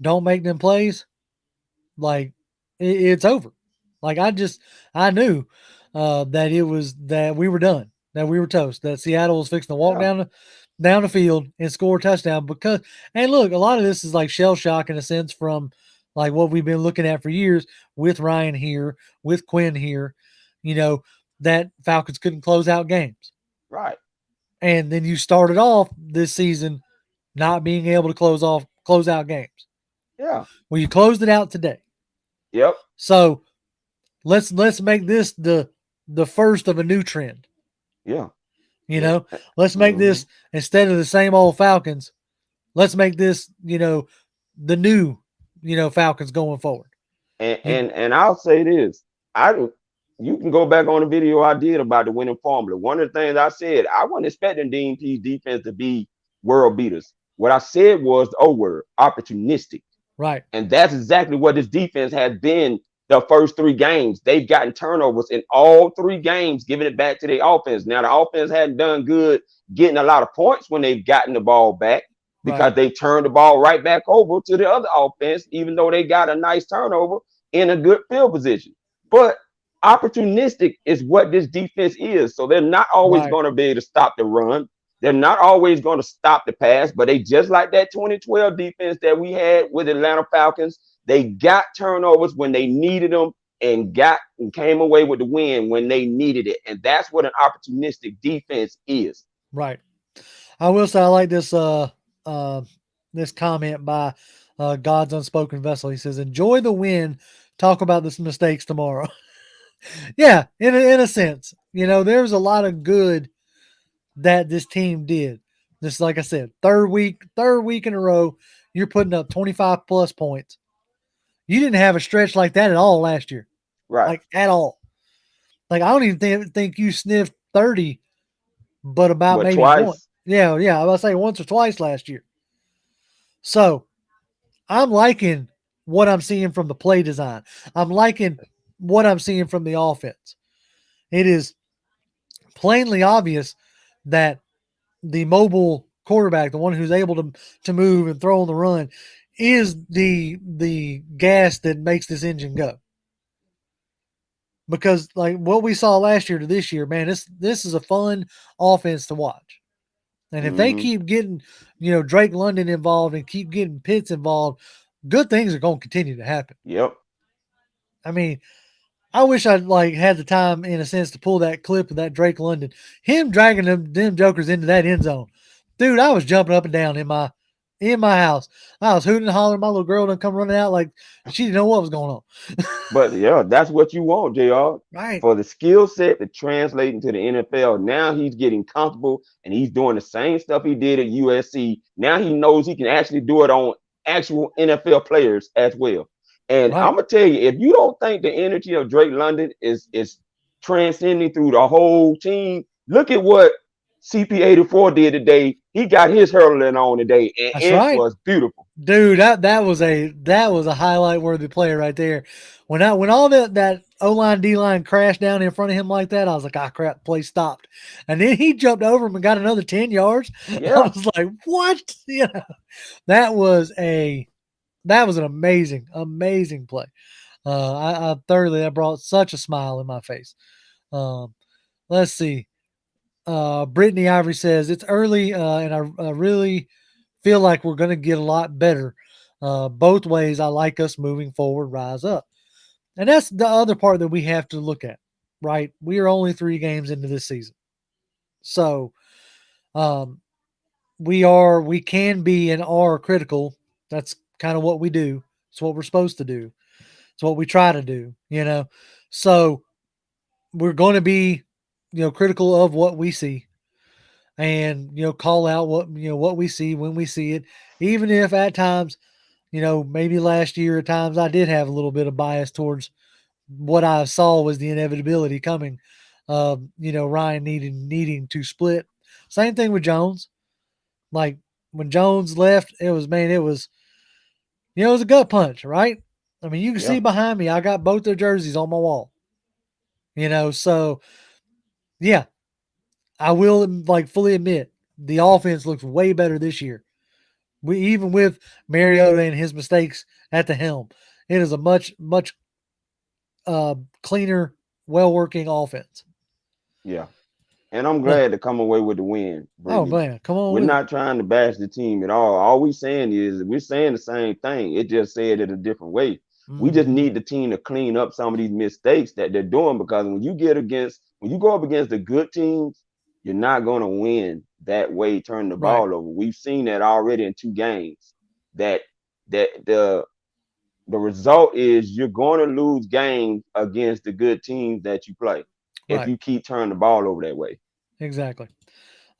Speaker 2: don't make them plays, like it's over. Like I knew that we were done, that we were toast, that Seattle was fixing to walk
Speaker 3: Yeah,
Speaker 2: down the field and score a touchdown because and look, a lot of this is like shell shock in a sense from like what we've been looking at for years with Ryan here, with Quinn here, you know, that Falcons couldn't close out games.
Speaker 3: right.
Speaker 2: And then you started off this season not being able to close out games.
Speaker 3: Yeah.
Speaker 2: Well, you closed it out today.
Speaker 3: Yep.
Speaker 2: So Let's make this the first of a new trend.
Speaker 3: Yeah.
Speaker 2: You
Speaker 3: Yeah.
Speaker 2: know, let's make
Speaker 3: Mm-hmm.
Speaker 2: this instead of the same old Falcons. Let's make this, the new, Falcons going forward.
Speaker 3: And
Speaker 2: You,
Speaker 3: I'll say this. I don't you can go back on the video I did about the winning formula. One of the things I said, I wasn't expecting DMP's defense to be world beaters. What I said was the O word, opportunistic.
Speaker 2: right,
Speaker 3: And that's exactly what this defense has been the first three games. They've gotten turnovers in all three games, giving it back to the offense. Now, the offense hadn't done good getting a lot of points when they've gotten the ball back
Speaker 2: right,
Speaker 3: because they turned the ball right back over to the other offense, even though they got a nice turnover in a good field position. But opportunistic is what this defense is. So they're not always
Speaker 2: right,
Speaker 3: going to be able to stop the run. They're not always going to stop the pass, but they just like that 2012 defense that we had with Atlanta Falcons. They got turnovers when they needed them and came away with the win when they needed it. And that's what an opportunistic defense is.
Speaker 2: right. I will say I like this comment by God's unspoken vessel. He says, "Enjoy the win. Talk about the mistakes tomorrow." Yeah, in a sense, there's a lot of good that this team did. Just like I said, third week in a row, you're putting up 25 plus points. You didn't have a stretch like that at all last year,
Speaker 3: Right.
Speaker 2: like at all. Like I don't even think you sniffed 30, but about
Speaker 3: But
Speaker 2: maybe one.
Speaker 3: twice.
Speaker 2: Yeah, yeah. I was say once or twice last year. So I'm liking what I'm seeing from the play design. I'm liking what I'm seeing from the offense. It is plainly obvious that the mobile quarterback, the one who's able to move and throw on the run, is the gas that makes this engine go. Because like what we saw last year to this year, man, this is a fun offense to watch. And if they
Speaker 3: Mm-hmm.
Speaker 2: keep getting, Drake London involved and keep getting Pitts involved, good things are going to continue to happen.
Speaker 3: Yep.
Speaker 2: I mean, I wish I'd like had the time in a sense to pull that clip of that Drake London, him dragging them jokers into that end zone. Dude, I was jumping up and down in my house. I was hooting and hollering. My little girl done come running out like she didn't know what was going on.
Speaker 3: But yeah, that's what you want, JR.
Speaker 2: Right.
Speaker 3: For the skill set to translate into the NFL. Now he's getting comfortable and he's doing the same stuff he did at USC. Now he knows he can actually do it on actual NFL players as well. And
Speaker 2: Right.
Speaker 3: I'm gonna tell you, if you don't think the energy of Drake London is transcending through the whole team, look at what CP84 did today. He got his hurdling on today, and
Speaker 2: That's
Speaker 3: it
Speaker 2: right.
Speaker 3: was beautiful.
Speaker 2: Dude, that was a highlight worthy play right there. When all that O line D line crashed down in front of him like that, I was like, ah crap, play stopped. And then he jumped over him and got another 10 yards. I
Speaker 3: Yeah,
Speaker 2: was like, what? That was an amazing play. I thoroughly that brought such a smile in my face. Um, let's see. Brittany Ivory says it's early, and I really feel like we're going to get a lot better. Both ways, I like us moving forward, rise up. And that's the other part that we have to look at, right? We are only 3 games into this season. So um, we can be and are critical. That's kind of what we do. It's what we're supposed to do. It's what we try to do. So we're going to be, critical of what we see and, call out what we see when we see it, even if at times, maybe last year at times I did have a little bit of bias towards what I saw was the inevitability coming. Ryan needing to split. Same thing with Jones. Like when Jones left, it was a gut punch, right? I mean, you can see
Speaker 3: yeah.
Speaker 2: behind me, I got both their jerseys on my wall. So yeah, I will like fully admit the offense looks way better this year. We even with Mariota and his mistakes at the helm, it is a much cleaner, well working offense.
Speaker 3: Yeah. And I'm
Speaker 2: Huh.
Speaker 3: glad to come away with the win,
Speaker 2: Oh
Speaker 3: Brittany.
Speaker 2: man, come on
Speaker 3: We're
Speaker 2: with it.
Speaker 3: not trying to bash the team at all. All we saying is we're saying the same thing. It just said it a different way. We just
Speaker 2: Mm-hmm.
Speaker 3: need the team to clean up some of these mistakes that they're doing because when you go up against the good teams, you're not going to win that way, turning the
Speaker 2: Right.
Speaker 3: ball over. We've seen that already in 2 games. That the the result is you're going to lose games against the good teams that you play if
Speaker 2: Right.
Speaker 3: you keep turning the ball over that way.
Speaker 2: Exactly.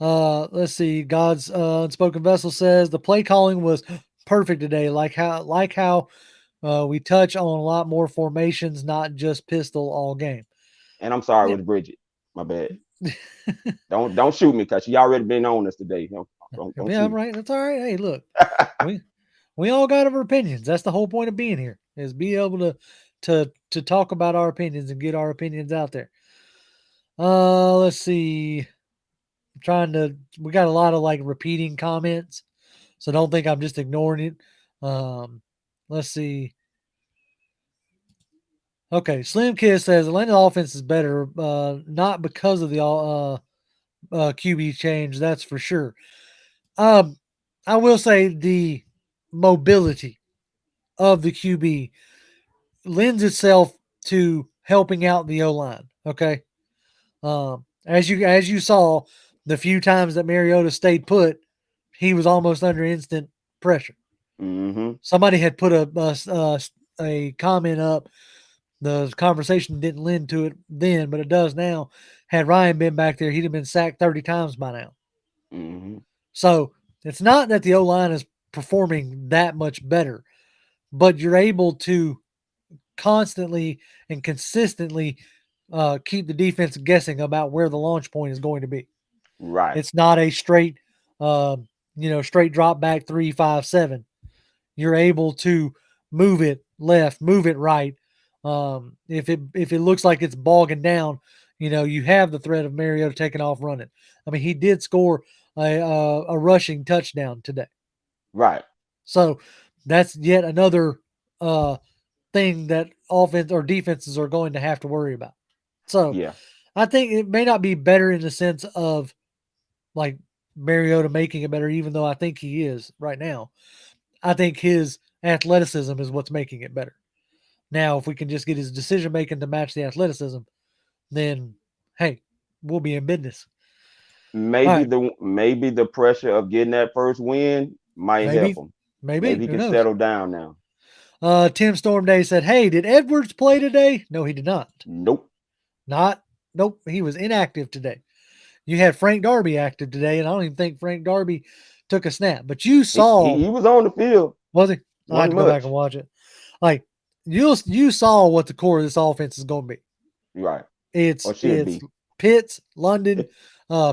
Speaker 2: Let's see. God's unspoken vessel says the play calling was perfect today. Like how we touch on a lot more formations, not just pistol all game.
Speaker 3: And I'm sorry,
Speaker 2: Yeah.
Speaker 3: it was Bridget. My bad. Don't shoot me because she already been on us today. Don't
Speaker 2: Yeah,
Speaker 3: shoot
Speaker 2: I'm right. That's all right. Hey, look, we all got our opinions. That's the whole point of being here is be able to talk about our opinions and get our opinions out there. Let's see. We got a lot of like repeating comments, so don't think I'm just ignoring it. Let's see. Okay, Slim Kiss says Atlanta offense is better, not because of the QB change, that's for sure. Um, I will say the mobility of the QB lends itself to helping out the O line. Okay, as you saw, the few times that Mariota stayed put, he was almost under instant pressure.
Speaker 3: Mm-hmm.
Speaker 2: Somebody had put a comment up. The conversation didn't lend to it then, but it does now. Had Ryan been back there, he'd have been sacked 30 times by now.
Speaker 3: Mm-hmm.
Speaker 2: So it's not that the O line is performing that much better, but you're able to constantly and consistently keep the defense guessing about where the launch point is going to be.
Speaker 3: Right.
Speaker 2: It's not a straight, uh, straight drop back 3-5-7. You're able to move it left, move it right. If it looks like it's bogging down, you have the threat of Mariota taking off running. I mean, he did score a rushing touchdown today,
Speaker 3: Right.
Speaker 2: so that's yet another uh, thing that offense or defenses are going to have to worry about. So
Speaker 3: Yeah.
Speaker 2: I think it may not be better in the sense of like Mariota making it better, even though I think he is right now. I think his athleticism is what's making it better. Now, if we can just get his decision making to match the athleticism, then hey, we'll be in business. All right,
Speaker 3: Maybe the pressure of getting that first win might help
Speaker 2: maybe,
Speaker 3: him.
Speaker 2: maybe,
Speaker 3: Maybe he
Speaker 2: who
Speaker 3: can
Speaker 2: knows?
Speaker 3: settle down now.
Speaker 2: Tim Stormday said, "Hey, did Edwards play today?" No, he did not.
Speaker 3: Nope.
Speaker 2: Not, nope, he was inactive today. You had Frank Darby active today, and I don't even think Frank Darby took a snap. But you
Speaker 3: He,
Speaker 2: saw,
Speaker 3: he, he was on the field.
Speaker 2: was he? I had
Speaker 3: Wasn't
Speaker 2: to go back and
Speaker 3: much.
Speaker 2: watch it. Like you saw what the core of this offense is going to be.
Speaker 3: Right.
Speaker 2: It's
Speaker 3: Or should
Speaker 2: it's
Speaker 3: be.
Speaker 2: Pitts, London,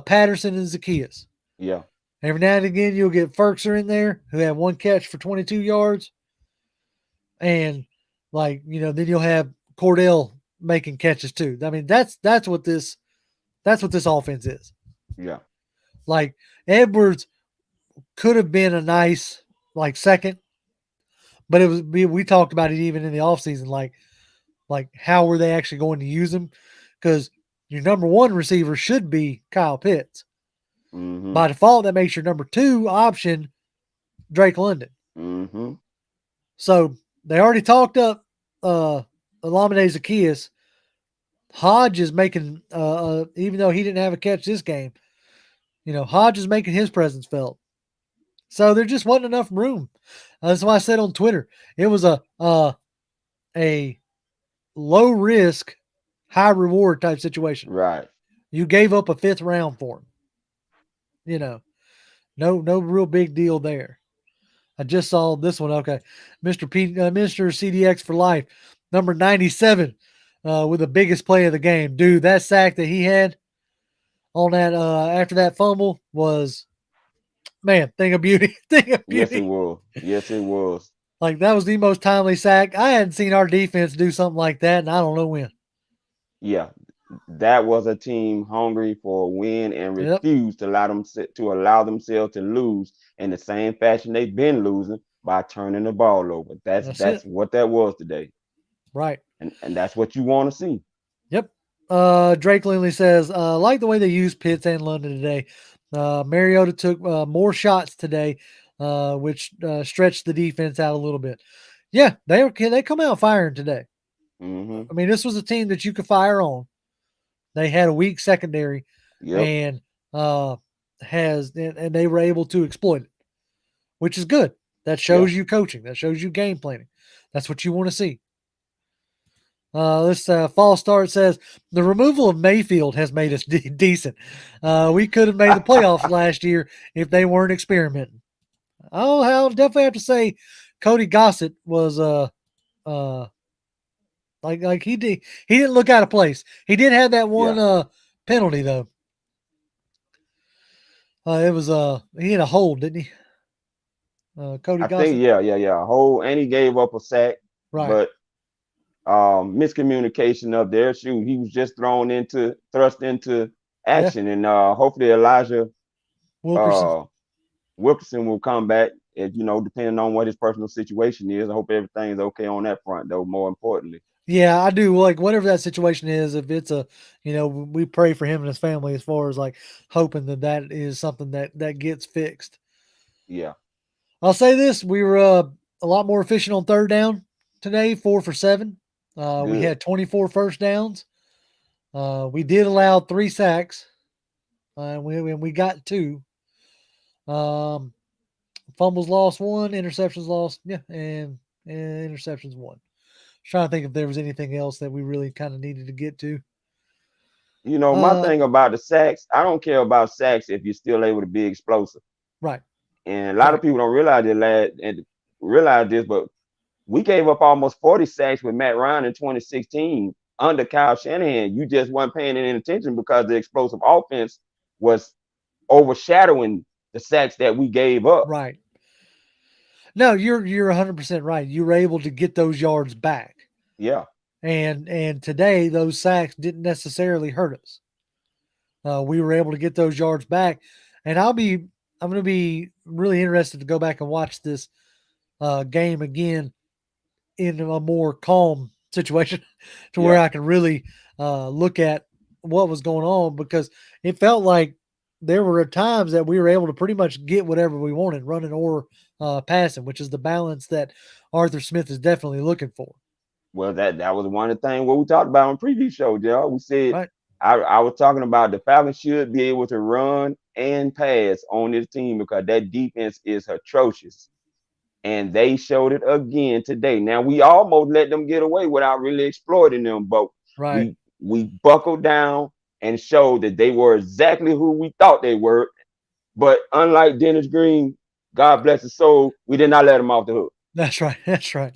Speaker 2: Patterson, and Zacchaeus.
Speaker 3: Yeah.
Speaker 2: Every now and again, you'll get Ferkser in there who had one catch for 22 yards, and then you'll have Cordell making catches too. I mean, that's what this offense is.
Speaker 3: Yeah.
Speaker 2: Like Edwards could have been a nice second, but it was we talked about it even in the offseason, like how were they actually going to use him? Because your number one receiver should be Kyle Pitts.
Speaker 3: Mm-hmm.
Speaker 2: By default, that makes your number two option Drake London.
Speaker 3: Mm-hmm.
Speaker 2: So they already talked up Olamide Zacchaeus. Hodge is making, even though he didn't have a catch this game, Hodge is making his presence felt. So there just wasn't enough room. That's why I said on Twitter, it was a low risk, high reward type situation.
Speaker 3: Right.
Speaker 2: You gave up a fifth round for him. No real big deal there. I just saw this one. Okay, Mr. CDX for life, number 97, with the biggest play of the game, dude. That sack that he had on that after that fumble was, man, thing of beauty, thing of
Speaker 3: Yes, it
Speaker 2: beauty.
Speaker 3: was. Yes, it was.
Speaker 2: Like that was the most timely sack. I hadn't seen our defense do something like that, and I don't know when.
Speaker 3: Yeah. That was a team hungry for a win and
Speaker 2: Yep,
Speaker 3: refused to allow themselves to lose in the same fashion they've been losing by turning the ball over. That's
Speaker 2: that's
Speaker 3: that's
Speaker 2: it.
Speaker 3: what that was today.
Speaker 2: Right.
Speaker 3: And that's what you want to see.
Speaker 2: Yep. Drake Lindley says, like the way they used Pitts and London today. Mariota took more shots today, which stretched the defense out a little bit. Yeah, they come out firing today.
Speaker 3: Mm-hmm.
Speaker 2: I mean, this was a team that you could fire on. They had a weak secondary,
Speaker 3: Yep.
Speaker 2: and and they were able to exploit it, which is good. That
Speaker 3: Yeah.
Speaker 2: shows you coaching. That shows you game planning. That's what you want to see. This fall start says the removal of Mayfield has made us decent. We could have made the playoffs last year if they weren't experimenting. I'll definitely have to say Cody Gossett was uh like he didn't look out of place. He did have that one
Speaker 3: Yeah.
Speaker 2: penalty though. It was he had a hold, didn't he? Cody
Speaker 3: I think
Speaker 2: Gossett.
Speaker 3: yeah. Whole and he gave up a sack,
Speaker 2: Right.
Speaker 3: but miscommunication up there. Shoot, he was just thrust into
Speaker 2: Yeah.
Speaker 3: action, and hopefully Elijah
Speaker 2: Wilkerson.
Speaker 3: uh Wilkerson will come back. And, depending on what his personal situation is, I hope everything's okay on that front, though. More importantly,
Speaker 2: Yeah, I do. Like whatever that situation is, if it's we pray for him and his family as far as like hoping that is something that gets fixed.
Speaker 3: yeah,
Speaker 2: I'll say this: we were a lot more efficient on third down today, 4 for 7. We
Speaker 3: good.
Speaker 2: had 24 first downs. We did allow 3 sacks. We got 2. Um, fumbles lost 1, interceptions lost, yeah, and interceptions 1. Trying to think if there was anything else that we really kind of needed to get to.
Speaker 3: My
Speaker 2: Uh,
Speaker 3: thing about the sacks, I don't care about sacks if you're still able to be explosive.
Speaker 2: right,
Speaker 3: And a lot
Speaker 2: right,
Speaker 3: of people don't realize it, lad, and realize this, but we gave up almost 40 sacks with Matt Ryan in 2016 under Kyle Shanahan. You just weren't paying any attention because the explosive offense was overshadowing the sacks that we gave up.
Speaker 2: right. No, you're 100% right. You were able to get those yards back,
Speaker 3: Yeah.
Speaker 2: and today those sacks didn't necessarily hurt us. We were able to get those yards back, and I'm going to be really interested to go back and watch this game again in a more calm situation to where
Speaker 3: Yeah.
Speaker 2: I can really look at what was going on, because it felt like there were times that we were able to pretty much get whatever we wanted, running or passing, which is the balance that Arthur Smith is definitely looking for.
Speaker 3: Well, that was one of the things what we talked about on previous show, Joe. We said
Speaker 2: Right.
Speaker 3: I was talking about the Falcons should be able to run and pass on this team because that defense is atrocious. And they showed it again today. Now we almost let them get away without really exploiting them, but
Speaker 2: Right.
Speaker 3: we buckled down and showed that they were exactly who we thought they were. But unlike Dennis Green, God bless his soul, we did not let him off the hook.
Speaker 2: That's right. That's right.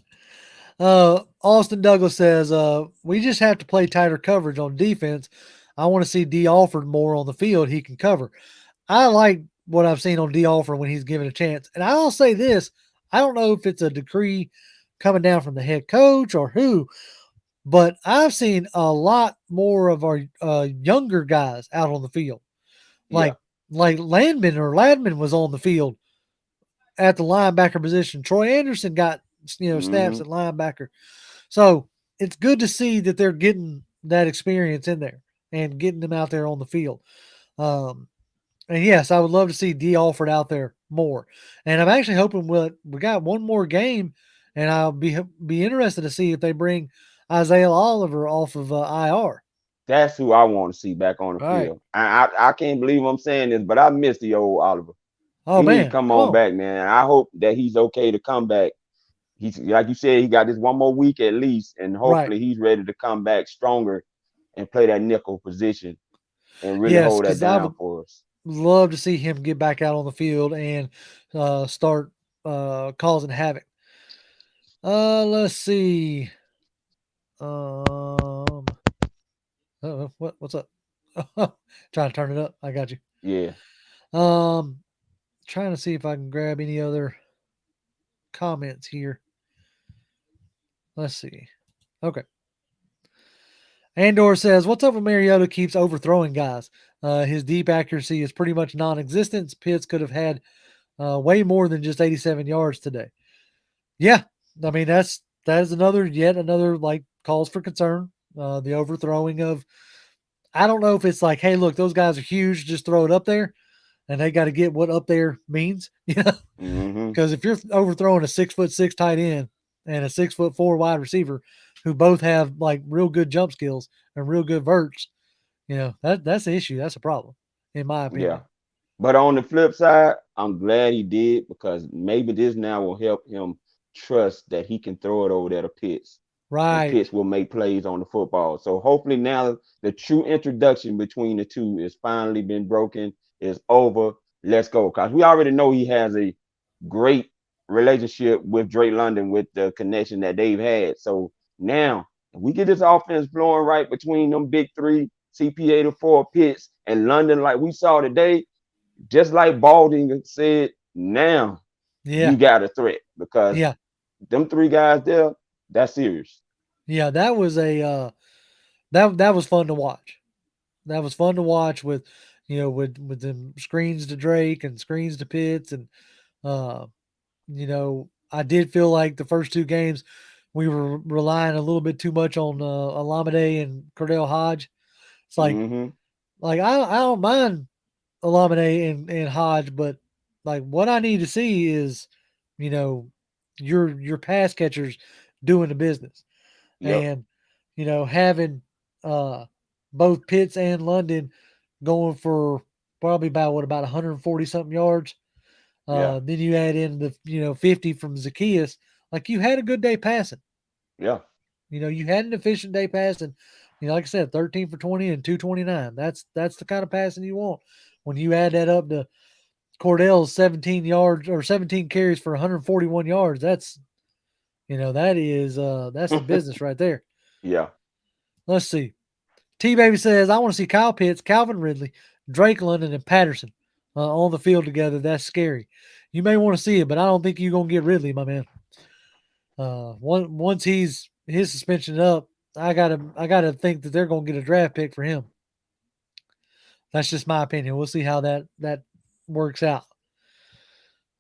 Speaker 2: Austin Douglas says, we just have to play tighter coverage on defense. I want to see D Alford more on the field. He can cover. I like what I've seen on D Alford when he's given a chance. And I'll say this, I don't know if it's a decree coming down from the head coach or who, but I've seen a lot more of our younger guys out on the field.
Speaker 3: Yeah.
Speaker 2: Like Ladman was on the field at the linebacker position. Troy Anderson got snaps
Speaker 3: Hmm.
Speaker 2: at linebacker. So it's good to see that they're getting that experience in there and getting them out there on the field. Um, and yes, I would love to see D Alford out there more. And I'm actually hoping we got one more game, and I'll be interested to see if they bring Isaiah Oliver off of IR.
Speaker 3: That's who I want to see back on the
Speaker 2: All right.
Speaker 3: field. I can't believe I'm saying this, but I miss the old Oliver.
Speaker 2: Oh
Speaker 3: He need to
Speaker 2: man,
Speaker 3: come
Speaker 2: come
Speaker 3: on
Speaker 2: on.
Speaker 3: back, man. I hope that he's okay to come back. He's like you said, he got this one more week at least, and
Speaker 2: Right.
Speaker 3: hopefully he's ready to come back stronger and play that nickel position and really
Speaker 2: Yes,
Speaker 3: hold that
Speaker 2: because I
Speaker 3: down
Speaker 2: would
Speaker 3: for us.
Speaker 2: love to see him get back out on the field and start causing havoc. Let's see. Um, what's up? Trying to turn it up. I got you.
Speaker 3: Yeah.
Speaker 2: Um, trying to see if I can grab any other comments here. Let's see. Okay. Andor says, "What's up with Mariota keeps overthrowing guys? His deep accuracy is pretty much non-existent. Pitts could have had way more than just 87 yards today." Yeah, I mean that is yet another like cause for concern. The overthrowing of, I don't know if it's like, hey, look, those guys are huge, just throw it up there, and they got to get what up there means,
Speaker 3: Hmm.
Speaker 2: Because if you're overthrowing a 6'6" tight end and a 6'4" wide receiver, who both have like real good jump skills and real good verts, that's the issue. That's a problem, in my
Speaker 3: Yeah.
Speaker 2: opinion.
Speaker 3: But on the flip side, I'm glad he did because maybe this now will help him trust that he can throw it over there to Pitts and
Speaker 2: Right.
Speaker 3: Pitts will make plays on the football. So hopefully now the true introduction between the two is finally been broken, is over. Let's go. Because we already know he has a great relationship with Drake London with the connection that they've had. So now if we get this offense flowing right between them big three, CP84 Pitts and London, like we saw today, just like Balding said, now
Speaker 2: Yeah.
Speaker 3: you got a threat because
Speaker 2: Yeah.
Speaker 3: them three guys there, that's serious.
Speaker 2: Yeah. That was that was fun to watch. That was fun to watch with, with them screens to Drake and screens to Pitts. And, uh, I did feel like the first two games we were relying a little bit too much on Alameda and Cordell Hodge. It's
Speaker 3: Mm-hmm.
Speaker 2: like I don't mind Alameda and Hodge, but like what I need to see is, you know, your pass catchers doing the business.
Speaker 3: Yep.
Speaker 2: And, having uh both Pitts and London going for probably about 140 something yards.
Speaker 3: Yeah.
Speaker 2: Then you add in the 50 from Zacchaeus. Like you had a good day passing.
Speaker 3: Yeah.
Speaker 2: You had an efficient day passing. Like I said, 13 for 20 and 229. That's the kind of passing you want. When you add that up to Cordell's 17 yards or 17 carries for 141 yards, that's the business right there.
Speaker 3: Yeah.
Speaker 2: Let's see. T Baby says, I want to see Kyle Pitts, Calvin Ridley, Drake London, and Patterson on the field together. That's scary. You may want to see it, but I don't think you're gonna get Ridley, my man. Once his suspension up, I gotta think that they're gonna get a draft pick for him. That's just my opinion. We'll see how that works out.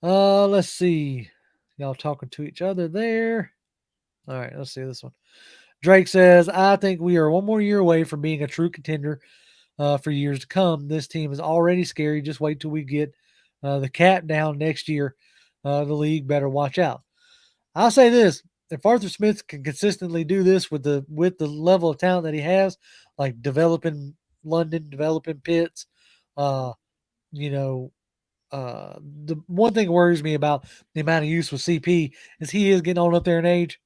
Speaker 2: Let's see. Y'all talking to each other there. All right, let's see this one. Drake says, I think we are one more year away from being a true contender for years to come. This team is already scary. Just wait till we get the cap down next year. The league better watch out. I'll say this: if Arthur Smith can consistently do this with the level of talent that he has, like developing London, developing Pitts, uh, you know, the one thing that worries me about the amount of use with CP is he is getting on up there in age.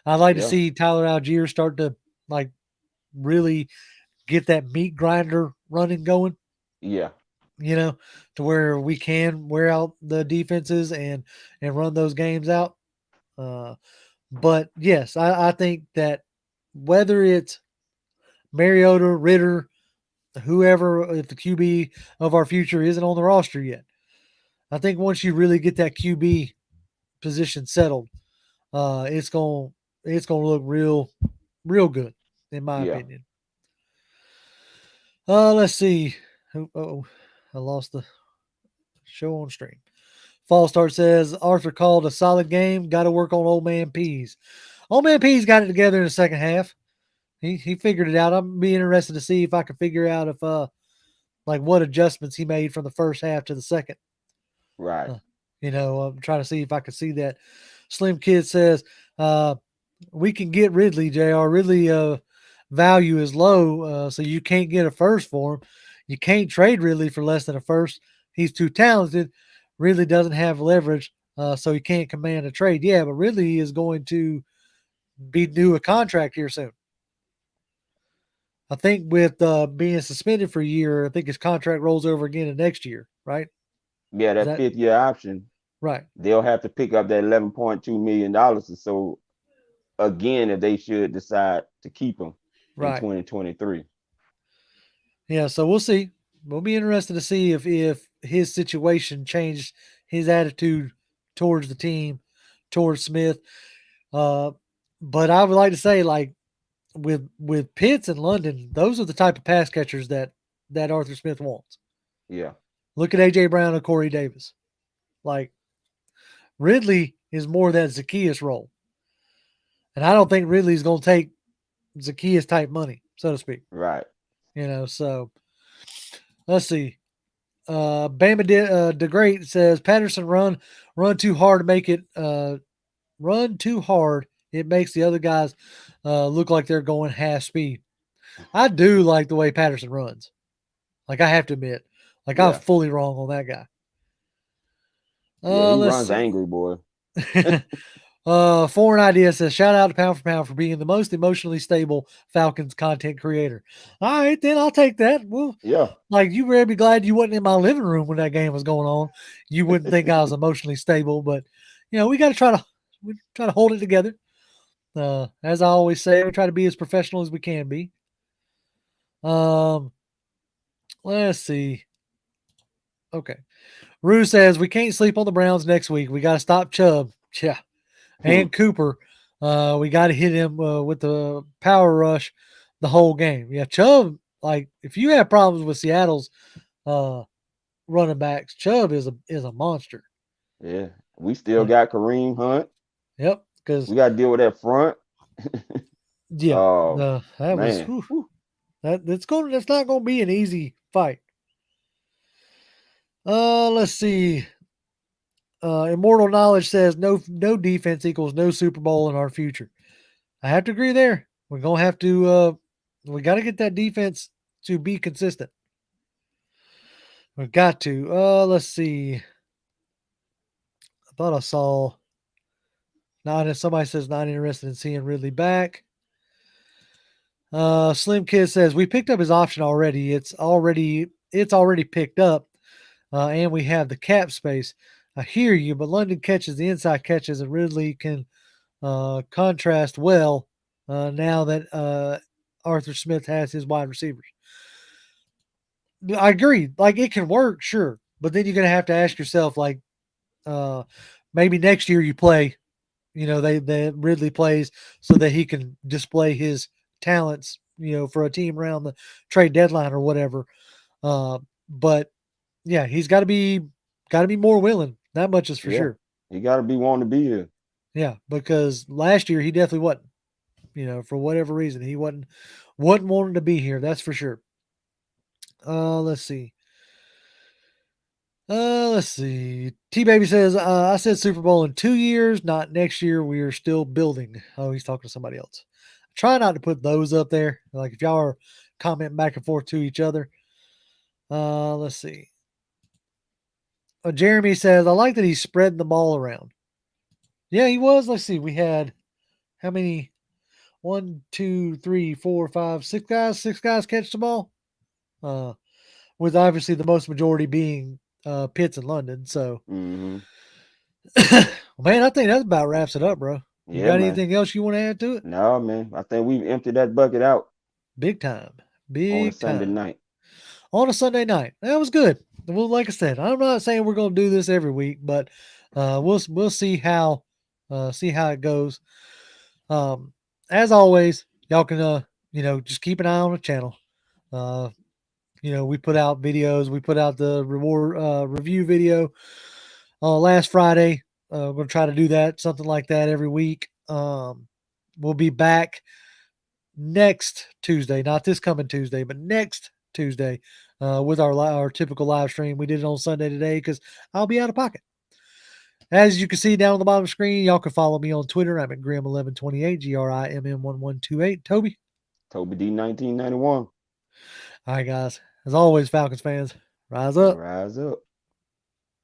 Speaker 2: I'd like to
Speaker 3: Yeah.
Speaker 2: see Tyler Algier start to like really get that meat grinder running going,
Speaker 3: Yeah.
Speaker 2: to where we can wear out the defenses and run those games out. Uh, but yes, I think that whether it's Mariota, Ritter, whoever, if the QB of our future isn't on the roster yet, I think once you really get that QB position settled, it's gonna look real good, in my
Speaker 3: Yeah.
Speaker 2: opinion. Let's see. Oh, I lost the show on stream. Fall Start says Arthur called a solid game. Got to work on Old Man Peas. Old Man Peas got it together in the second half. He figured it out. I'm be interested to see if I can figure out if like what adjustments he made from the first half to the second.
Speaker 3: Right.
Speaker 2: Uh, I'm trying to see if I can see that. Slim Kid says we can get Ridley. Jr. Ridley value is low, so you can't get a first for him. You can't trade Ridley for less than a first. He's too talented. Ridley doesn't have leverage, so he can't command a trade. Yeah, but Ridley is going to be due a contract here soon. I think with being suspended for a year, I think his contract rolls over again in next year, right?
Speaker 3: Yeah,
Speaker 2: Is
Speaker 3: that
Speaker 2: that
Speaker 3: fifth year option,
Speaker 2: right?
Speaker 3: they'll have to pick up that $11.2 million or so again if they should decide to keep him in
Speaker 2: Right.
Speaker 3: 2023.
Speaker 2: Yeah, so we'll see. We'll be interested to see if his situation changed his attitude towards the team, towards Smith. Uh, but I would like to say, like with Pitts and London, those are the type of pass catchers that Arthur Smith wants.
Speaker 3: Yeah.
Speaker 2: Look at AJ Brown and Corey Davis. Like Ridley is more that Zacchaeus role, and I don't think Ridley's going to take Zacchaeus type money, so to speak.
Speaker 3: Right.
Speaker 2: So let's see. Bama the Great says Patterson run too hard to make it run too hard. It makes the other guys look like they're going half speed. I do like the way Patterson runs. Like I have to admit, like I'm
Speaker 3: Yeah.
Speaker 2: fully wrong on that guy.
Speaker 3: Yeah, he
Speaker 2: Let's
Speaker 3: runs
Speaker 2: see.
Speaker 3: angry, boy.
Speaker 2: Foreign Idea says, shout out to Pound for Pound for being the most emotionally stable Falcons content creator. All right, then I'll take that. Well,
Speaker 3: Yeah.
Speaker 2: like you better be glad you wasn't in my living room when that game was going on. You wouldn't think I was emotionally stable, but we got to try to hold it together. As I always say, we try to be as professional as we can be. Let's see. Okay. Rue says we can't sleep on the Browns next week. We got to stop Chubb. Yeah. And Cooper. We got to hit him with the power rush the whole game. Yeah, Chubb. Like if you have problems with Seattle's running backs, Chubb is a monster.
Speaker 3: Yeah. We still got Kareem Hunt.
Speaker 2: Yep. Because
Speaker 3: We got to deal with that front.
Speaker 2: yeah,
Speaker 3: Oh,
Speaker 2: that was
Speaker 3: man.
Speaker 2: that's not going to be an easy fight. Let's see. Immortal Knowledge says no defense equals no Super Bowl in our future. I have to agree there. We're gonna have to we got to get that defense to be consistent. We've got to. Let's see. I thought I saw somebody says not interested in seeing Ridley back. Slim Kid says we picked up his option already. It's already picked up, and we have the cap space. I hear you, but London catches the inside catches, and Ridley can contrast well now that Arthur Smith has his wide receivers. I agree. Like it can work, sure, but then you're gonna have to ask yourself, like, maybe next year you play. They Ridley plays so that he can display his talents. For a team around the trade deadline or whatever. But yeah, he's got to be more willing. That much is for
Speaker 3: Yeah.
Speaker 2: sure.
Speaker 3: He got to be wanting to be here.
Speaker 2: Yeah, because last year he definitely wasn't. For whatever reason, he wasn't wanting to be here. That's for sure. Let's see. T Baby says, I said Super Bowl in 2 years, not next year. We are still building. Oh, he's talking to somebody else. Try not to put those up there. Like if y'all are commenting back and forth to each other. Let's see. Jeremy says, I like that he's spreading the ball around. Yeah, he was. Let's see. We had how many? 1, 2, 3, 4, 5, 6 guys. 6 guys catch the ball. With obviously the most majority being Pitts and London. So,
Speaker 3: Mm-hmm.
Speaker 2: man, I think that about wraps it up, bro. You
Speaker 3: Yeah,
Speaker 2: got
Speaker 3: man.
Speaker 2: anything else you want to add to it?
Speaker 3: No, man. I think we've emptied that bucket out
Speaker 2: Big time.
Speaker 3: on a
Speaker 2: Big
Speaker 3: Sunday
Speaker 2: time.
Speaker 3: night.
Speaker 2: On a Sunday night. That was good. Well, like I said, I'm not saying we're going to do this every week, but we'll see how it goes. As always, y'all can just keep an eye on the channel. We put out videos. We put out the reward review video last Friday. We're going to try to do that, something like that every week. We'll be back next Tuesday, not this coming Tuesday, but next Tuesday with our typical live stream. We did it on Sunday today because I'll be out of pocket. As you can see down on the bottom of the screen, y'all can follow me on Twitter. I'm at Grim1128, GRIMM1128. Toby?
Speaker 3: Toby D 1991.
Speaker 2: All right, guys. As always, Falcons fans, rise up.
Speaker 3: Rise up.